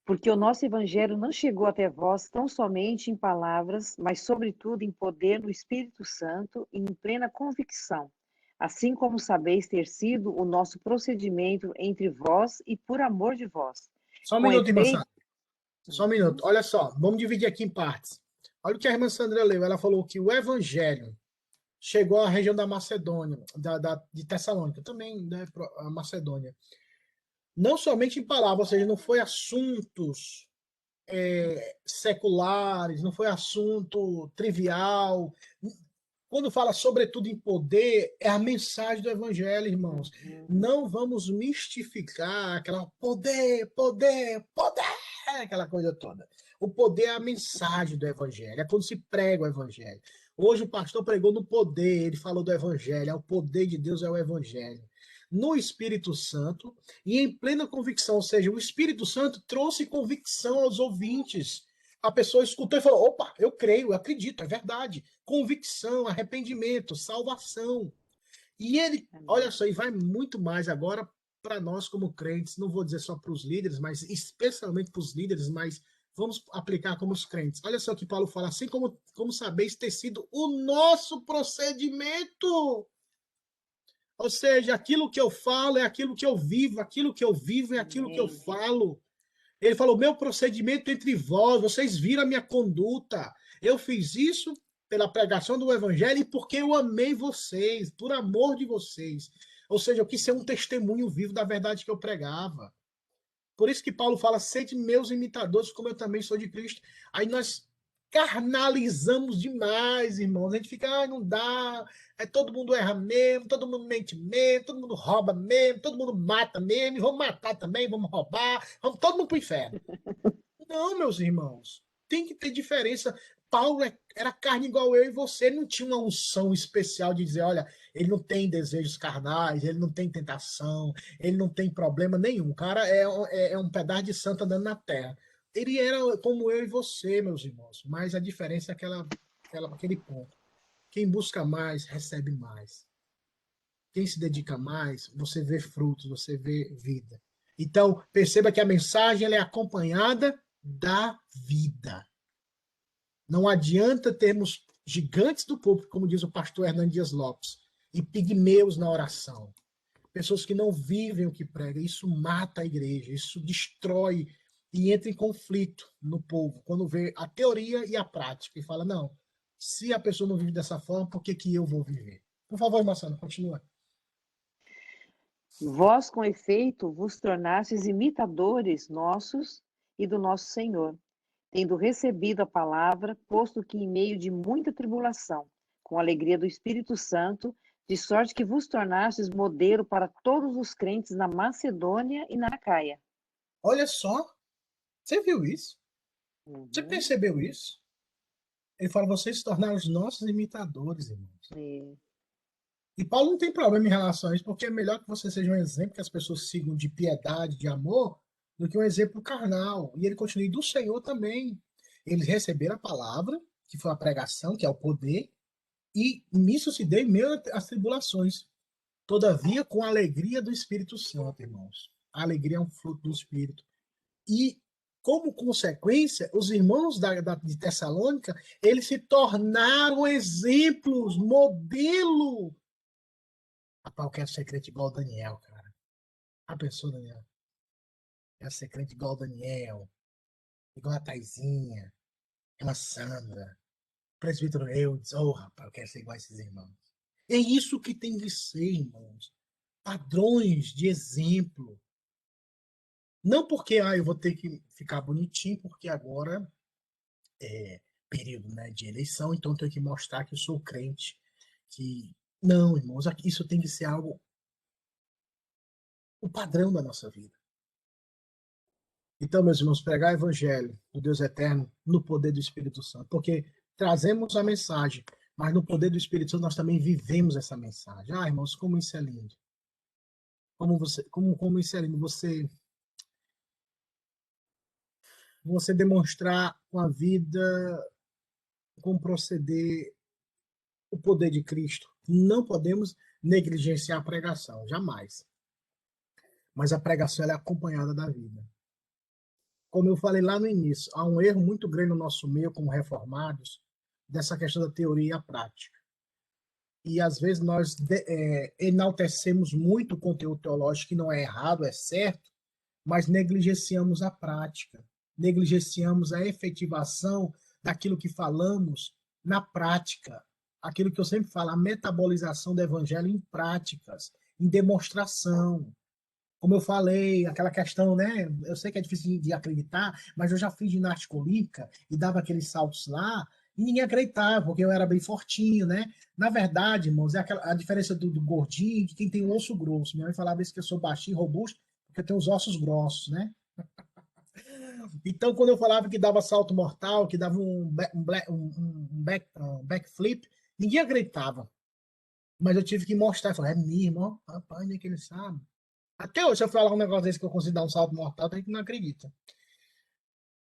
Porque o nosso evangelho não chegou até vós tão somente em palavras, mas sobretudo em poder do Espírito Santo e em plena convicção, assim como sabeis ter sido o nosso procedimento entre vós e por amor de vós. Só um Com minuto, irmã efeito... Sandra. Só um minuto. Olha só, vamos dividir aqui em partes. Olha o que a irmã Sandra leu. Ela falou que o evangelho chegou à região da Macedônia, de Tessalônica, também, né, a Macedônia. Não somente em palavras, ou seja, não foi assuntos seculares, não foi assunto trivial. Quando fala sobretudo em poder, é a mensagem do evangelho, irmãos. Não vamos mistificar aquela poder, poder, poder, aquela coisa toda. O poder é a mensagem do evangelho, é quando se prega o evangelho. Hoje o pastor pregou no poder, ele falou do evangelho, é o poder de Deus, é o evangelho. No Espírito Santo e em plena convicção, ou seja, o Espírito Santo trouxe convicção aos ouvintes. A pessoa escutou e falou: opa, eu creio, eu acredito, é verdade. Convicção, arrependimento, salvação. E ele, olha só, e vai muito mais agora para nós como crentes, não vou dizer só para os líderes, mas especialmente para os líderes, mas vamos aplicar como os crentes. Olha só o que Paulo fala, assim como sabeis ter sido o nosso procedimento. Ou seja, aquilo que eu falo é aquilo que eu vivo, aquilo que eu vivo é aquilo que eu falo. Ele falou: meu procedimento entre vós, vocês viram a minha conduta. Eu fiz isso pela pregação do evangelho e porque eu amei vocês, por amor de vocês. Ou seja, eu quis ser um testemunho vivo da verdade que eu pregava. Por isso que Paulo fala: sede meus imitadores, como eu também sou de Cristo. Aí nós carnalizamos demais, irmãos. A gente fica, não dá, todo mundo erra mesmo, todo mundo mente mesmo, todo mundo rouba mesmo, todo mundo mata mesmo, vamos matar também, vamos roubar, vamos todo mundo pro inferno. Não, meus irmãos, tem que ter diferença. Paulo era carne igual eu e você, ele não tinha uma unção especial de dizer: olha, ele não tem desejos carnais, ele não tem tentação, ele não tem problema nenhum. O cara é um pedaço de santo andando na terra. Ele era como eu e você, meus irmãos, mas a diferença é aquele ponto. Quem busca mais, recebe mais. Quem se dedica mais, você vê frutos, você vê vida. Então, perceba que a mensagem ela é acompanhada da vida. Não adianta termos gigantes do público, como diz o pastor Hernandes Dias Lopes, e pigmeus na oração. Pessoas que não vivem o que pregam. Isso mata a igreja, isso destrói e entra em conflito no povo, quando vê a teoria e a prática, e fala: não, se a pessoa não vive dessa forma, por que que eu vou viver? Por favor, Marcelo, continua. Vós, com efeito, vos tornastes imitadores nossos e do nosso Senhor, tendo recebido a palavra, posto que em meio de muita tribulação, com a alegria do Espírito Santo, de sorte que vos tornastes modelo para todos os crentes na Macedônia e na Acaia. Olha só, você viu isso? Você percebeu isso? Ele fala: vocês se tornaram os nossos imitadores, irmãos. E Paulo não tem problema em relação a isso, porque é melhor que você seja um exemplo que as pessoas sigam de piedade, de amor, do que um exemplo carnal. E ele continua: do Senhor também. Eles receberam a palavra, que foi a pregação, que é o poder, e nisso se deu em meio às tribulações. Todavia, com a alegria do Espírito Santo, irmãos. A alegria é um fruto do Espírito. E, como consequência, os irmãos de Tessalônica, eles se tornaram exemplos, modelo. Rapaz, eu quero ser crente igual o Daniel, cara. A pessoa, Daniel. Quero ser crente igual o Daniel, igual a Taizinha, igual a Sandra, o presbítero Eudes. Oh, rapaz, eu quero ser igual a esses irmãos. É isso que tem de ser, irmãos. padrões de exemplo. Não porque eu vou ter que ficar bonitinho, porque agora é período, né, de eleição, então eu tenho que mostrar que eu sou crente. Que não, irmãos, isso tem que ser algo, o padrão da nossa vida. Então, meus irmãos, pregar o evangelho do Deus eterno no poder do Espírito Santo, porque trazemos a mensagem, mas no poder do Espírito Santo nós também vivemos essa mensagem. Irmãos, como isso é lindo. Como isso é lindo, você demonstrar com a vida, como proceder, o poder de Cristo. Não podemos negligenciar a pregação, jamais. Mas a pregação ela é acompanhada da vida. Como eu falei lá no início, há um erro muito grande no nosso meio, como reformados, dessa questão da teoria e a prática. E às vezes nós enaltecemos muito o conteúdo teológico, que não é errado, é certo, mas negligenciamos a prática, negligenciamos a efetivação daquilo que falamos na prática. Aquilo que eu sempre falo, a metabolização do evangelho em práticas, em demonstração. Como eu falei, aquela questão, né? Eu sei que é difícil de acreditar, mas eu já fiz ginástica olímpica e dava aqueles saltos lá, e ninguém acreditava, porque eu era bem fortinho, né? Na verdade, irmãos, é a diferença do gordinho de quem tem o osso grosso. Minha mãe falava isso, que eu sou baixinho, robusto, porque eu tenho os ossos grossos, né? Então, quando eu falava que dava salto mortal, que dava um backflip, ninguém acreditava. Mas eu tive que mostrar. Eu falei, é mesmo, ó, rapaz, nem que ele sabe. Até hoje, se eu falar um negócio desse que eu consigo dar um salto mortal, tem que não acredita.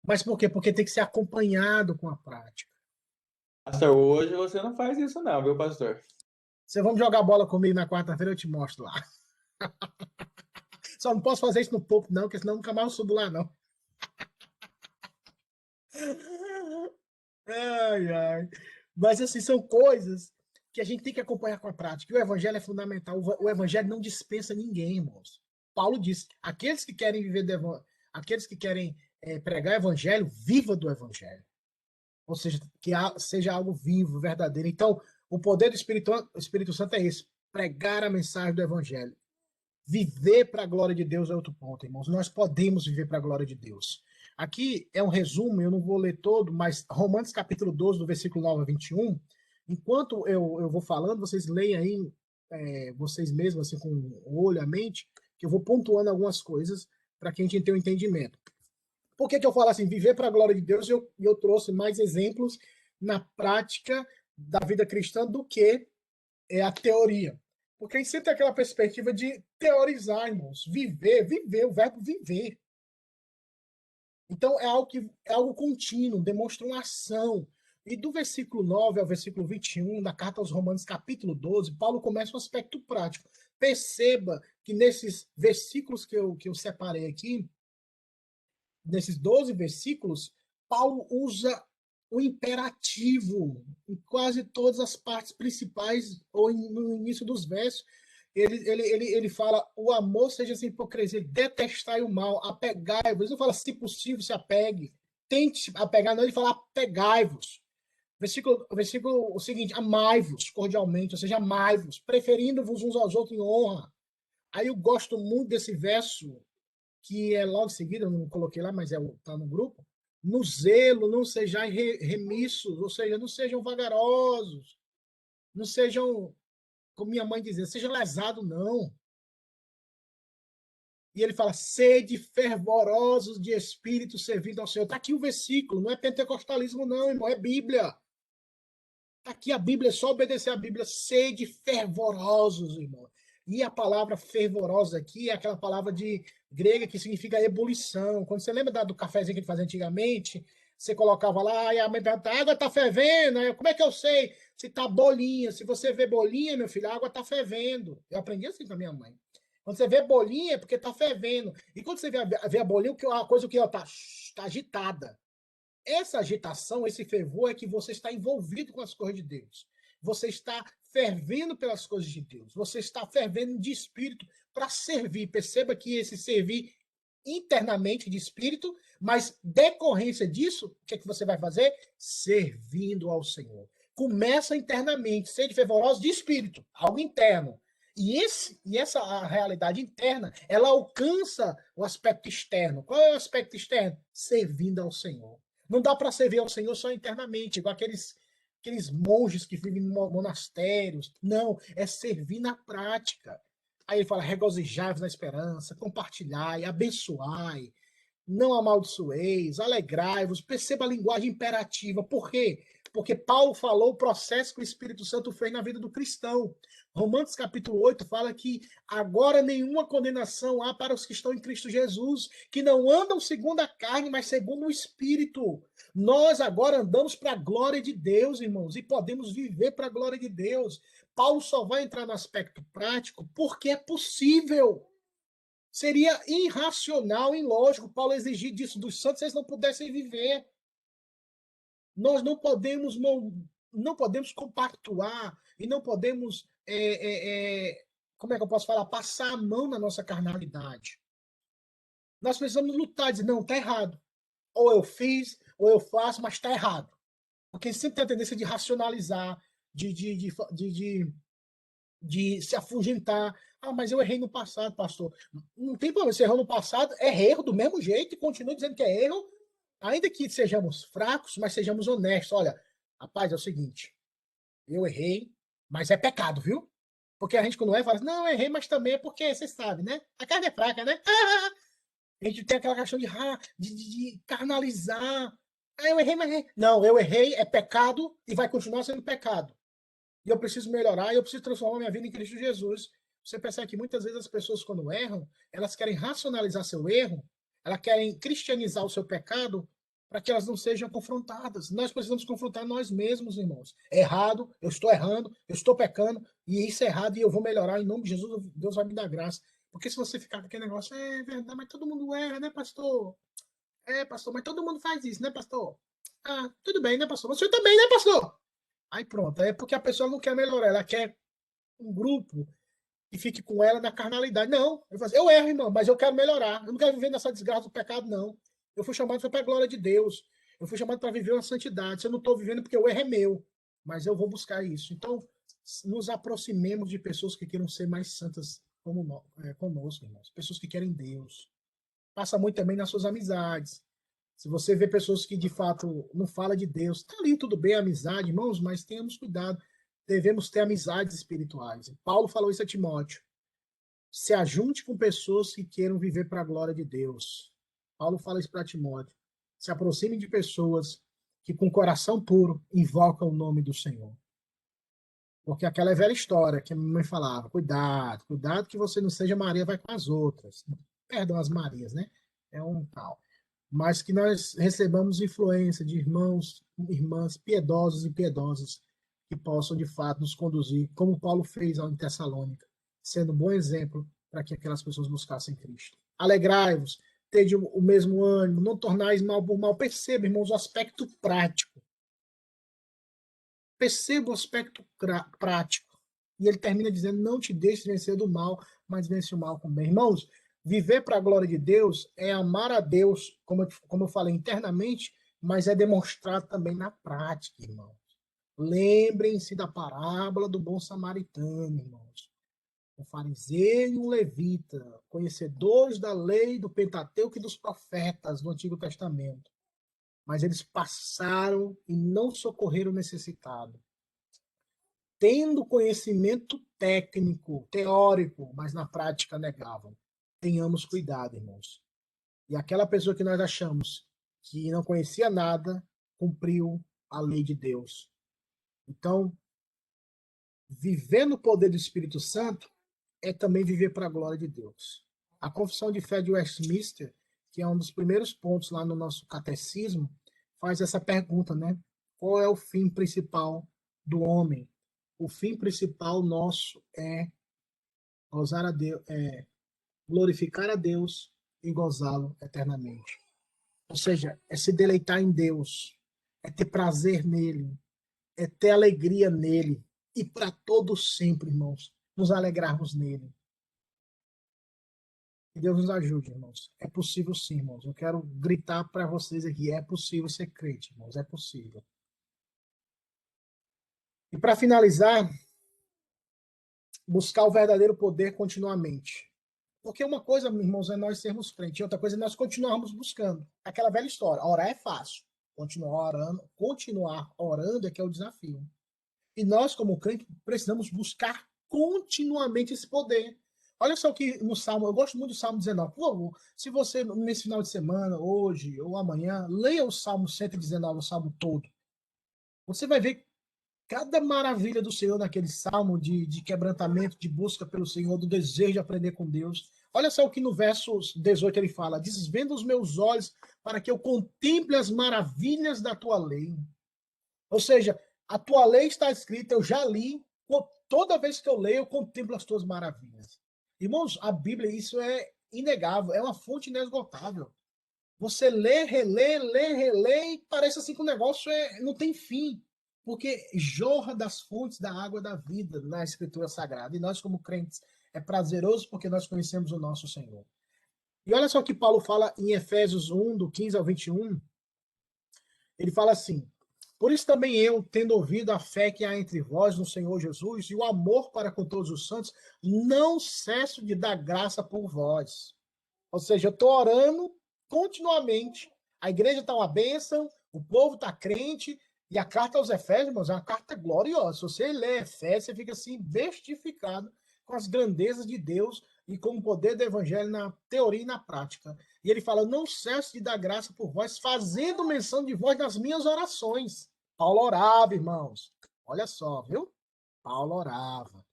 Mas por quê? Porque tem que ser acompanhado com a prática. Pastor, hoje você não faz isso não, viu, pastor? Você vamos jogar bola comigo na quarta-feira, eu te mostro lá. Só não posso fazer isso no topo, não, porque senão nunca mais eu subo lá, não. Ai, ai. Mas, assim, são coisas que a gente tem que acompanhar com a prática. E o evangelho é fundamental. O evangelho não dispensa ninguém, irmãos. Paulo disse, aqueles que querem viver aqueles que querem pregar o evangelho, viva do evangelho. Ou seja, que seja algo vivo, verdadeiro. Então, o poder do Espírito Santo é esse, pregar a mensagem do evangelho. Viver para a glória de Deus é outro ponto, irmãos. Nós podemos viver para a glória de Deus. Aqui é um resumo, eu não vou ler todo, mas Romanos capítulo 12, do versículo 9 a 21. Enquanto eu vou falando, vocês leem aí, vocês mesmos, assim, com o olho, a mente, que eu vou pontuando algumas coisas para que a gente tenha um entendimento. Por que eu falo assim, viver para a glória de Deus? Eu trouxe mais exemplos na prática da vida cristã do que a teoria. Porque a gente sempre tem aquela perspectiva de teorizar, irmãos. Viver, o verbo viver. Então, é algo contínuo, demonstra uma ação. E do versículo 9 ao versículo 21, da carta aos Romanos, capítulo 12, Paulo começa um aspecto prático. Perceba que nesses versículos que eu separei aqui, nesses 12 versículos, Paulo usa o imperativo em quase todas as partes principais, ou no início dos versos. Ele fala, o amor seja sem hipocrisia, detestai o mal, apegai-vos. Ele não fala, se possível, se apegue. Tente apegar, não, ele fala, apegai-vos. Versículo o seguinte, amai-vos cordialmente, ou seja, amai-vos, preferindo-vos uns aos outros em honra. Aí eu gosto muito desse verso, que é logo em seguida, eu não coloquei lá, mas está no grupo. No zelo, não sejam remissos, ou seja, não sejam vagarosos, não sejam, como minha mãe dizia, sejam lesados, não. E ele fala, sede fervorosos de espírito servindo ao Senhor. Está aqui o versículo, não é pentecostalismo não, irmão, é Bíblia. Está aqui a Bíblia, é só obedecer a Bíblia, sede fervorosos, irmão. E a palavra fervorosa aqui é aquela palavra de grega que significa ebulição. Quando você lembra do cafezinho que ele fazia antigamente, você colocava lá e a água está fervendo. Como é que eu sei se está bolinha? Se você vê bolinha, meu filho, a água está fervendo. Eu aprendi assim com a minha mãe. Quando você vê bolinha é porque está fervendo. E quando você vê a bolinha, a coisa que está agitada. Essa agitação, esse fervor é que você está envolvido com as coisas de Deus. Você está fervendo pelas coisas de Deus. Você está fervendo de espírito para servir. Perceba que esse servir internamente de espírito, mas decorrência disso, o que é que você vai fazer? Servindo ao Senhor. Começa internamente, sede fervorosa de espírito, algo interno. E essa a realidade interna, ela alcança o aspecto externo. Qual é o aspecto externo? Servindo ao Senhor. Não dá para servir ao Senhor só internamente, igual aqueles monges que vivem em monastérios. Não, é servir na prática. Aí ele fala: regozijai-vos na esperança, compartilhai, abençoai, não amaldiçoeis, alegrai-vos. Perceba a linguagem imperativa. Por quê? Porque Paulo falou o processo que o Espírito Santo fez na vida do cristão. Romanos capítulo 8 fala que agora nenhuma condenação há para os que estão em Cristo Jesus, que não andam segundo a carne, mas segundo o Espírito. Nós agora andamos para a glória de Deus, irmãos, e podemos viver para a glória de Deus. Paulo só vai entrar no aspecto prático porque é possível. Seria irracional, ilógico, Paulo exigir disso dos santos se eles não pudessem viver. Nós não podemos compactuar e não podemos, como é que eu posso falar, passar a mão na nossa carnalidade. Nós precisamos lutar, dizer, não, está errado. Ou eu fiz, ou eu faço, mas está errado. Porque sempre tem a tendência de racionalizar, de se afugentar. Ah, mas eu errei no passado, pastor. Não tem problema, você errou no passado, é erro do mesmo jeito e continua dizendo que é erro, ainda que sejamos fracos, mas sejamos honestos. Olha, rapaz, é o seguinte, eu errei, mas é pecado, viu? Porque a gente quando erra, fala assim, não, eu errei, mas também é porque, você sabe, né? A carne é fraca, né? A gente tem aquela questão de carnalizar. Ah, eu errei, mas errei. Não, eu errei, é pecado e vai continuar sendo pecado. E eu preciso melhorar, eu preciso transformar minha vida em Cristo Jesus. Você percebe que muitas vezes as pessoas, quando erram, elas querem racionalizar seu erro, elas querem cristianizar o seu pecado para que elas não sejam confrontadas. Nós precisamos confrontar nós mesmos, irmãos. É errado, eu estou errando, eu estou pecando, e isso é errado, e eu vou melhorar, em nome de Jesus, Deus vai me dar graça. Porque se você ficar com aquele negócio, é verdade, mas todo mundo erra, né, pastor? É, pastor, mas todo mundo faz isso, né, pastor? Ah, tudo bem, né, pastor? Você também, né, pastor? Aí pronto, é porque a pessoa não quer melhorar, ela quer um grupo que fique com ela na carnalidade. Não, eu erro, irmão, mas eu quero melhorar. Eu não quero viver nessa desgraça do pecado, não. Eu fui chamado para a glória de Deus. Eu fui chamado para viver uma santidade. Se eu não estou vivendo, porque o erro é meu, mas eu vou buscar isso. Então, nos aproximemos de pessoas que queiram ser mais santas como conosco, irmãos. Pessoas que querem Deus. Passa muito também nas suas amizades. Se você vê pessoas que de fato não falam de Deus, tá ali tudo bem, amizade, irmãos, mas tenhamos cuidado. Devemos ter amizades espirituais. Paulo falou isso a Timóteo. Se ajunte com pessoas que queiram viver para a glória de Deus. Paulo fala isso para Timóteo. Se aproxime de pessoas que com coração puro invocam o nome do Senhor. Porque aquela é velha história que a minha mãe falava, cuidado, cuidado que você não seja Maria, vai com as outras. Perdão as Marias, né? É um tal. Mas que nós recebamos influência de irmãos, irmãs piedosos e piedosas que possam, de fato, nos conduzir, como Paulo fez em Tessalônica, sendo um bom exemplo para que aquelas pessoas buscassem Cristo. Alegrai-vos, tede o mesmo ânimo, não tornais mal por mal. Perceba, irmãos, o aspecto prático. Perceba o aspecto prático. E ele termina dizendo, não te deixes vencer do mal, mas vence o mal com o bem. Irmãos, viver para a glória de Deus é amar a Deus, como eu falei, internamente, mas é demonstrado também na prática, irmãos. Lembrem-se da parábola do bom samaritano, irmãos. O fariseu e o levita, conhecedores da lei, do Pentateuco e dos profetas do Antigo Testamento. Mas eles passaram e não socorreram o necessitado. Tendo conhecimento técnico, teórico, mas na prática negavam. Tenhamos cuidado, irmãos. E aquela pessoa que nós achamos que não conhecia nada, cumpriu a lei de Deus. Então, viver no poder do Espírito Santo é também viver para a glória de Deus. A Confissão de Fé de Westminster, que é um dos primeiros pontos lá no nosso catecismo, faz essa pergunta, né? Qual é o fim principal do homem? O fim principal nosso é gozar a Deus, glorificar a Deus e gozá-lo eternamente. Ou seja, é se deleitar em Deus, é ter prazer nele, é ter alegria nele e para todos sempre, irmãos, nos alegrarmos nele. Que Deus nos ajude, irmãos. É possível sim, irmãos. Eu quero gritar para vocês aqui, é possível ser crente, irmãos, é possível. E para finalizar, buscar o verdadeiro poder continuamente. Porque uma coisa, irmãos, é nós sermos crentes, outra coisa é nós continuarmos buscando. Aquela velha história, orar é fácil, continuar orando é que é o desafio. E nós, como crentes, precisamos buscar continuamente esse poder. Olha só o que no Salmo, eu gosto muito do Salmo 19. Por favor, se você, nesse final de semana, hoje ou amanhã, leia o Salmo 119, o Salmo todo. Você vai ver cada maravilha do Senhor naquele salmo de quebrantamento, de busca pelo Senhor, do desejo de aprender com Deus. Olha só o que no verso 18 ele fala: desvenda os meus olhos para que eu contemple as maravilhas da tua lei. Ou seja, a tua lei está escrita, eu já li, toda vez que eu leio, eu contemplo as tuas maravilhas. Irmãos, a Bíblia, isso é inegável, é uma fonte inesgotável. Você lê, relê, e parece assim que o negócio não tem fim, porque jorra das fontes da água da vida na Escritura Sagrada. E nós, como crentes, é prazeroso porque nós conhecemos o nosso Senhor. E olha só o que Paulo fala em Efésios 1, do 15 ao 21. Ele fala assim: por isso também eu, tendo ouvido a fé que há entre vós no Senhor Jesus e o amor para com todos os santos, não cesso de dar graça por vós. Ou seja, eu estou orando continuamente. A igreja está uma bênção, o povo está crente, e a carta aos Efésios, irmãos, é uma carta gloriosa. Se você lê Efésios, você fica assim, bestificado com as grandezas de Deus e com o poder do evangelho na teoria e na prática. E ele fala: não cesso de dar graça por vós, fazendo menção de vós nas minhas orações. Paulo orava, irmãos. Olha só, viu? Paulo orava.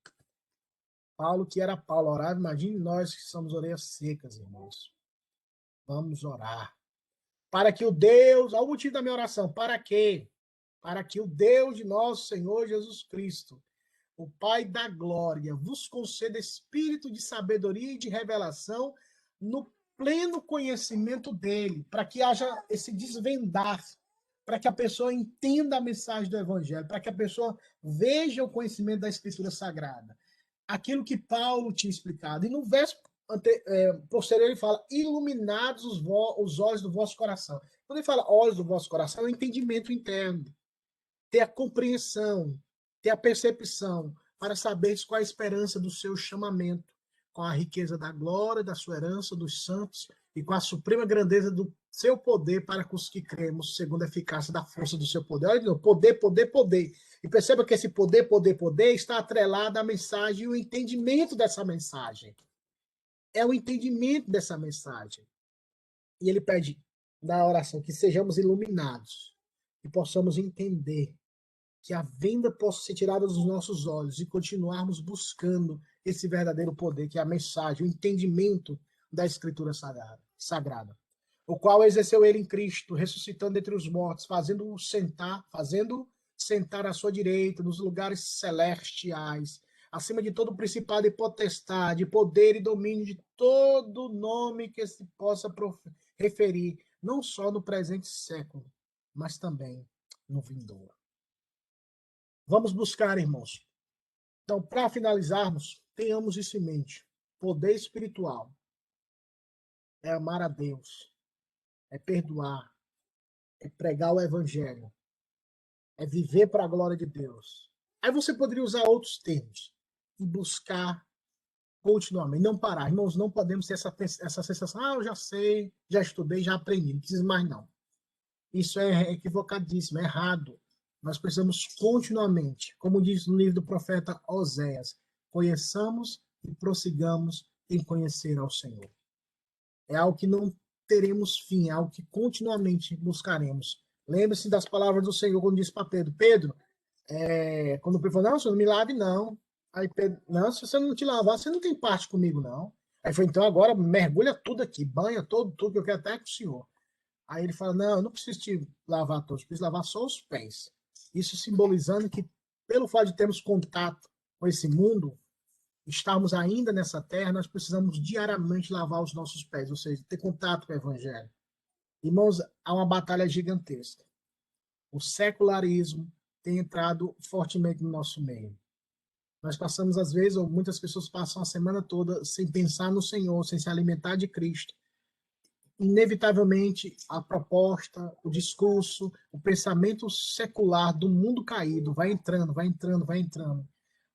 Paulo, que era Paulo, orava. Imagine nós que somos orelhas secas, irmãos. Vamos orar. Para que o Deus, olha o motivo da minha oração, para quê? Para que o Deus de nosso Senhor Jesus Cristo, o Pai da glória, vos conceda espírito de sabedoria e de revelação no pleno conhecimento dele, para que haja esse desvendar, para que a pessoa entenda a mensagem do evangelho, para que a pessoa veja o conhecimento da Escritura Sagrada. Aquilo que Paulo tinha explicado. E no verso posterior ele fala: iluminados os olhos do vosso coração. Quando ele fala olhos do vosso coração, é o entendimento interno, ter a compreensão, ter a percepção, para saberes qual a esperança do seu chamamento, com a riqueza da glória, da sua herança, dos santos, e com a suprema grandeza do seu poder para com os que cremos, segundo a eficácia da força do seu poder. Olha, poder, poder, poder. E perceba que esse poder, poder, poder está atrelado à mensagem e o entendimento dessa mensagem. É o entendimento dessa mensagem. E ele pede na oração que sejamos iluminados e possamos entender, que a venda possa ser tirada dos nossos olhos e continuarmos buscando esse verdadeiro poder, que é a mensagem, o entendimento da Escritura Sagrada, o qual exerceu ele em Cristo, ressuscitando entre os mortos, fazendo sentar à sua direita nos lugares celestiais, acima de todo principado e potestade, poder e domínio de todo nome que se possa referir, não só no presente século, mas também no vindouro. Vamos buscar, irmãos. Então, para finalizarmos, tenhamos isso em mente. Poder espiritual é amar a Deus, é perdoar, é pregar o evangelho, é viver para a glória de Deus. Aí você poderia usar outros termos e buscar continuamente, não parar. Irmãos, não podemos ter essa sensação: eu já sei, já estudei, já aprendi, não preciso mais não. Isso é equivocadíssimo, é errado. Nós precisamos continuamente, como diz no livro do profeta Oséias, conheçamos e prossigamos em conhecer ao Senhor. É algo que não teremos fim, é algo que continuamente buscaremos. Lembre-se das palavras do Senhor quando disse para Pedro, quando Pedro falou: não, senhor, não me lave não. Aí Pedro: não, se você não te lavar, você não tem parte comigo não. Aí foi: então agora mergulha tudo aqui, banha tudo que eu quero até com o senhor. Aí ele fala: não, eu não preciso te lavar todos, eu preciso lavar só os pés. Isso simbolizando que, pelo fato de termos contato com esse mundo, estarmos ainda nessa terra, nós precisamos diariamente lavar os nossos pés, ou seja, ter contato com o evangelho. Irmãos, há uma batalha gigantesca. O secularismo tem entrado fortemente no nosso meio. Nós passamos, às vezes, ou muitas pessoas passam a semana toda sem pensar no Senhor, sem se alimentar de Cristo. Inevitavelmente, a proposta, o discurso, o pensamento secular do mundo caído vai entrando.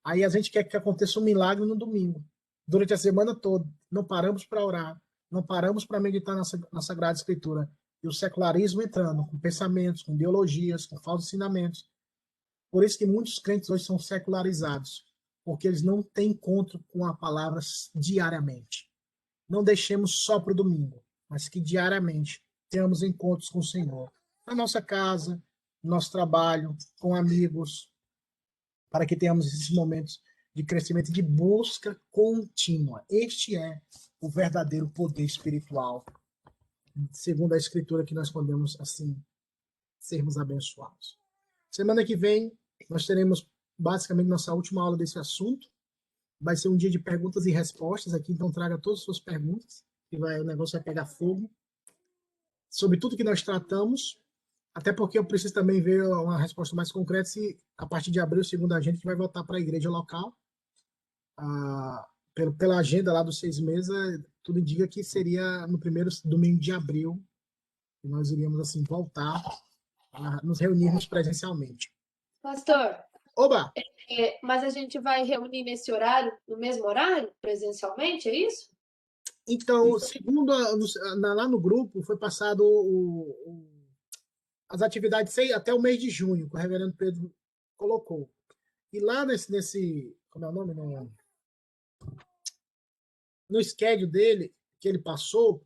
Aí a gente quer que aconteça um milagre no domingo, durante a semana toda. Não paramos para orar, não paramos para meditar na Sagrada Escritura. E o secularismo entrando com pensamentos, com ideologias, com falsos ensinamentos. Por isso que muitos crentes hoje são secularizados, porque eles não têm encontro com a palavra diariamente. Não deixemos só para o domingo, mas que diariamente tenhamos encontros com o Senhor. Na nossa casa, no nosso trabalho, com amigos, para que tenhamos esses momentos de crescimento e de busca contínua. Este é o verdadeiro poder espiritual, segundo a Escritura, que nós podemos, assim, sermos abençoados. Semana que vem, nós teremos basicamente nossa última aula desse assunto. Vai ser um dia de perguntas e respostas aqui, então traga todas as suas perguntas, que o negócio vai pegar fogo. Sobre tudo que nós tratamos, até porque eu preciso também ver uma resposta mais concreta se, a partir de abril, segundo a gente, que vai voltar para a igreja local. Pela agenda lá dos 6 meses, tudo indica que seria no primeiro domingo de abril, que nós iríamos, assim, voltar a nos reunirmos presencialmente. Pastor, Oba! mas a gente vai reunir nesse horário, no mesmo horário, presencialmente, é isso? Então, segundo lá no grupo, foi passado as atividades até o mês de junho, que o reverendo Pedro colocou. E lá como é o nome? No schedule dele, que ele passou,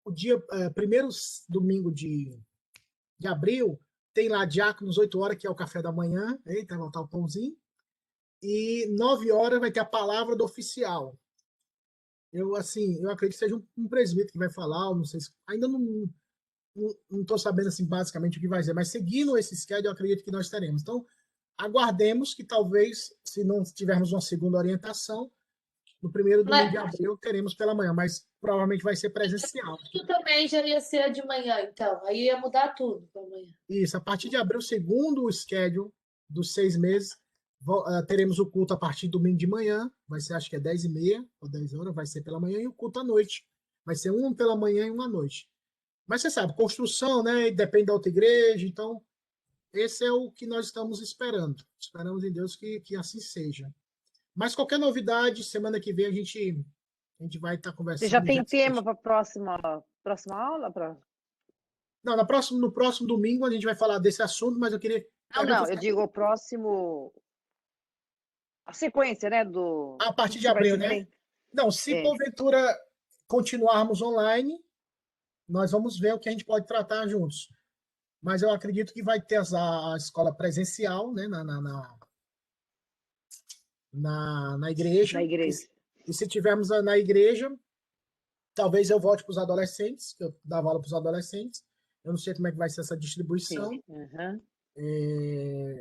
o dia, primeiro domingo de abril, tem lá diáconos 8 horas, que é o café da manhã, eita, vai voltar o pãozinho, e 9 horas vai ter a palavra do oficial. Eu acredito que seja um presbítero que vai falar, não sei se, ainda não estou sabendo, assim, basicamente o que vai ser, mas seguindo esse schedule, eu acredito que nós teremos. Então, aguardemos que talvez, se não tivermos uma segunda orientação, no primeiro domingo de abril teremos pela manhã, mas provavelmente vai ser presencial. Isso também já ia ser de manhã, então. Aí ia mudar tudo para amanhã. Isso, a partir de abril, segundo o schedule dos 6 meses, teremos o culto a partir do domingo de manhã, vai ser, acho que é 10h30 ou 10 horas, vai ser pela manhã, e o culto à noite. Vai ser um pela manhã e um à noite. Mas você sabe, construção, né? Depende da outra igreja, então esse é o que nós estamos esperando. Esperamos em Deus que assim seja. Mas qualquer novidade, semana que vem a gente vai estar conversando. Você já tem tema para a próxima aula? Não, no próximo domingo a gente vai falar desse assunto, mas eu queria... Não, eu digo o próximo... A sequência, né? A partir de abril, né? Não, se porventura continuarmos online, nós vamos ver o que a gente pode tratar juntos. Mas eu acredito que vai ter a escola presencial, né? Na igreja. Na igreja. E se tivermos na igreja, talvez eu volte para os adolescentes, que eu dava aula para os adolescentes. Eu não sei como é que vai ser essa distribuição. Sim. Uhum.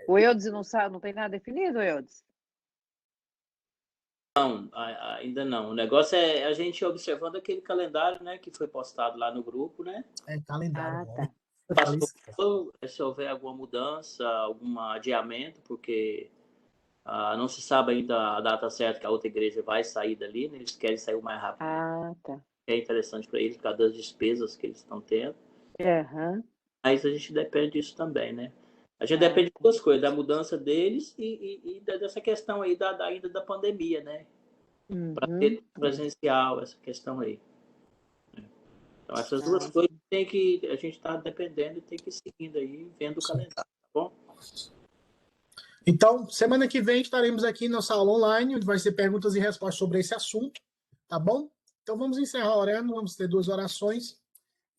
O Eudes não tem nada definido, Eudes? Não, ainda não. O negócio é a gente observando aquele calendário, né, que foi postado lá no grupo, né? Calendário. Tá. Se houver alguma mudança, algum adiamento, porque não se sabe ainda a data certa que a outra igreja vai sair dali, né? Eles querem sair o mais rápido. Tá. É interessante para eles, por causa das despesas que eles estão tendo. Uhum. Mas a gente depende disso também, né? A gente depende de duas coisas, da mudança deles e dessa questão aí ainda da pandemia, né? Para ter presencial, essa questão aí. Então, essas duas coisas a gente está dependendo e tem que ir seguindo aí, vendo o calendário, tá bom? Então, semana que vem estaremos aqui na nossa aula online, onde vai ser perguntas e respostas sobre esse assunto, tá bom? Então, vamos encerrar orando, vamos ter 2 orações.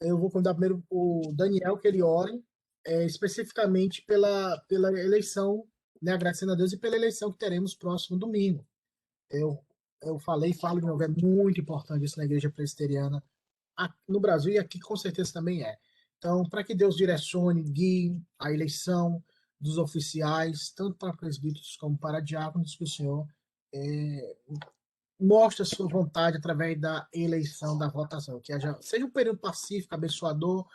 Eu vou convidar primeiro o Daniel, que ele ore, especificamente pela eleição, né, agradecendo a Deus, e pela eleição que teremos próximo domingo. Eu falo de novo, é muito importante isso na igreja presbiteriana, no Brasil, e aqui com certeza também é. Então, para que Deus direcione, guie a eleição dos oficiais, tanto para presbíteros como para diáconos, que o Senhor mostre a sua vontade através da eleição, da votação, que seja um período pacífico, abençoador,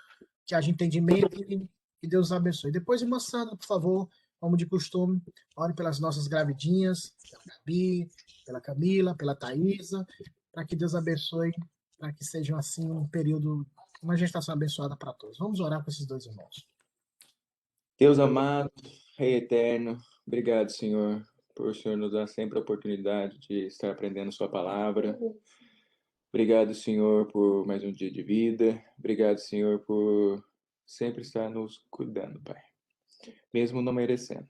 que haja entendimento e que Deus abençoe. Depois, irmã Sandra, por favor, como de costume, ore pelas nossas gravidinhas, pela Gabi, pela Camila, pela Thaisa, para que Deus abençoe, para que seja assim um período, uma gestação abençoada para todos. Vamos orar com esses 2 irmãos. Deus amado, Rei eterno, obrigado, Senhor, por o Senhor nos dar sempre a oportunidade de estar aprendendo sua palavra. Obrigado, Senhor, por mais um dia de vida. Obrigado, Senhor, por sempre estar nos cuidando, Pai, mesmo não merecendo.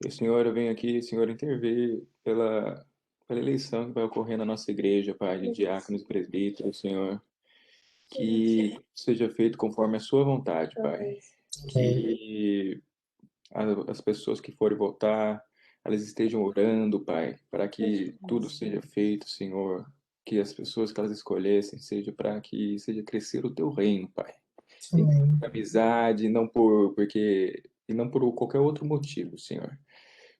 E, Senhor, eu venho aqui, Senhor, intervir pela eleição que vai ocorrer na nossa igreja, Pai, de diáconos e presbíteros, Senhor, que seja feito conforme a sua vontade, Pai. Que as pessoas que forem votar, elas estejam orando, Pai, para que tudo seja feito, Senhor. Que as pessoas que elas escolhessem seja para que seja crescer o teu reino, Pai. Amém. Por amizade, não por qualquer outro motivo, Senhor.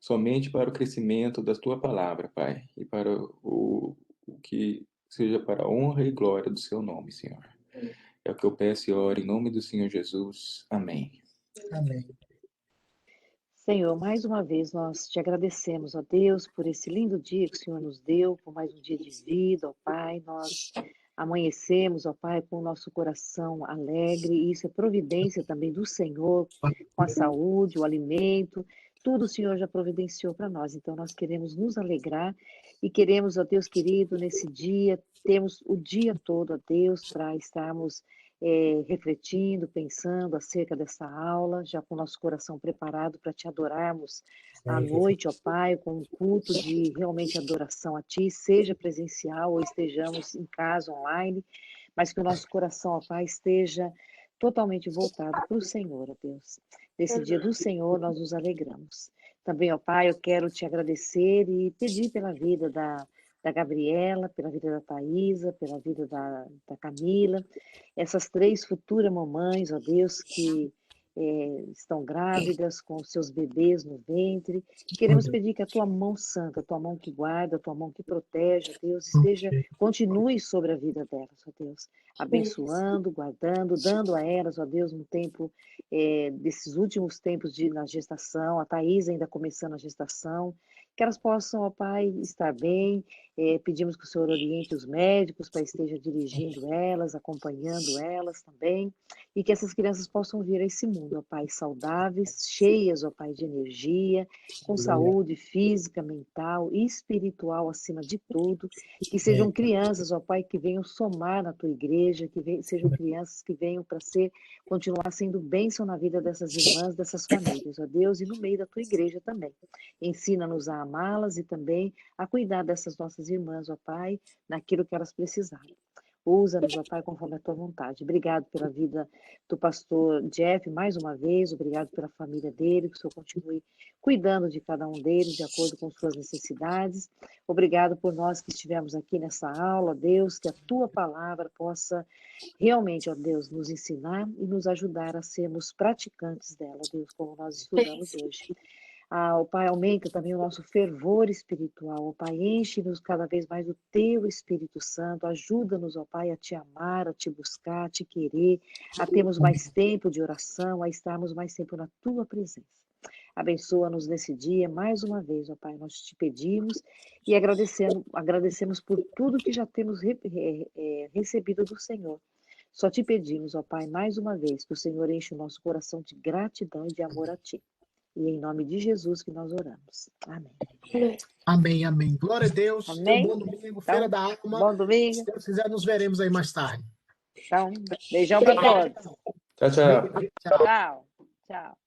Somente para o crescimento da tua palavra, Pai, e para o que seja para a honra e glória do seu nome, Senhor. É o que eu peço e oro em nome do Senhor Jesus. Amém. Amém. Senhor, mais uma vez nós te agradecemos, ó Deus, por esse lindo dia que o Senhor nos deu, por mais um dia de vida, ó Pai. Nós amanhecemos, ó Pai, com o nosso coração alegre, e isso é providência também do Senhor, com a saúde, o alimento, tudo o Senhor já providenciou para nós. Então nós queremos nos alegrar e queremos, ó Deus querido, nesse dia, temos o dia todo, ó Deus, para estarmos refletindo, pensando acerca dessa aula, já com o nosso coração preparado para te adorarmos à noite, ó Pai, com um culto de realmente adoração a Ti, seja presencial ou estejamos em casa, online, mas que o nosso coração, ó Pai, esteja totalmente voltado para o Senhor, ó Deus. Nesse dia do Senhor, nós nos alegramos. Também, ó Pai, eu quero te agradecer e pedir pela vida da Gabriela, pela vida da Thaisa, pela vida da Camila, essas 3 futuras mamães, ó Deus, que estão grávidas com seus bebês no ventre. Queremos pedir que a tua mão santa, a tua mão que guarda, a tua mão que protege, ó Deus, continue sobre a vida delas, ó Deus, abençoando, guardando, dando a elas, ó Deus, no tempo desses últimos tempos na gestação, a Thaisa ainda começando a gestação, que elas possam, ó Pai, estar bem. Pedimos que o Senhor oriente os médicos para esteja dirigindo elas, acompanhando elas também, e que essas crianças possam vir a esse mundo, ó Pai, saudáveis, cheias, ó Pai, de energia, com saúde física, mental e espiritual acima de tudo, que sejam crianças, ó Pai, que venham somar na tua igreja, sejam crianças que venham para continuar sendo bênção na vida dessas irmãs, dessas famílias, ó Deus, e no meio da tua igreja também. Ensina-nos a amá-las e também a cuidar dessas nossas irmãs, ó Pai, naquilo que elas precisarem. Usa-nos, ó Pai, conforme a tua vontade. Obrigado pela vida do pastor Jeff, mais uma vez. Obrigado pela família dele, que o Senhor continue cuidando de cada um deles, de acordo com suas necessidades. Obrigado por nós que estivemos aqui nessa aula, Deus, que a tua palavra possa realmente, ó Deus, nos ensinar e nos ajudar a sermos praticantes dela, Deus, como nós estudamos hoje. Ó Pai, aumenta também o nosso fervor espiritual, ó Pai, enche-nos cada vez mais do Teu Espírito Santo, ajuda-nos, ó Pai, a Te amar, a Te buscar, a Te querer, a termos mais tempo de oração, a estarmos mais tempo na Tua presença. Abençoa-nos nesse dia, mais uma vez, ó Pai, nós te pedimos e agradecemos por tudo que já temos recebido do Senhor. Só te pedimos, ó Pai, mais uma vez, que o Senhor enche o nosso coração de gratidão e de amor a Ti. E em nome de Jesus que nós oramos. Amém. Amém, amém. Glória a Deus. Amém. Bom domingo, Feira da Alma. Bom domingo. Se Deus quiser, nos veremos aí mais tarde. Então, beijão para todos. Tchau, tchau. Tchau. Tchau.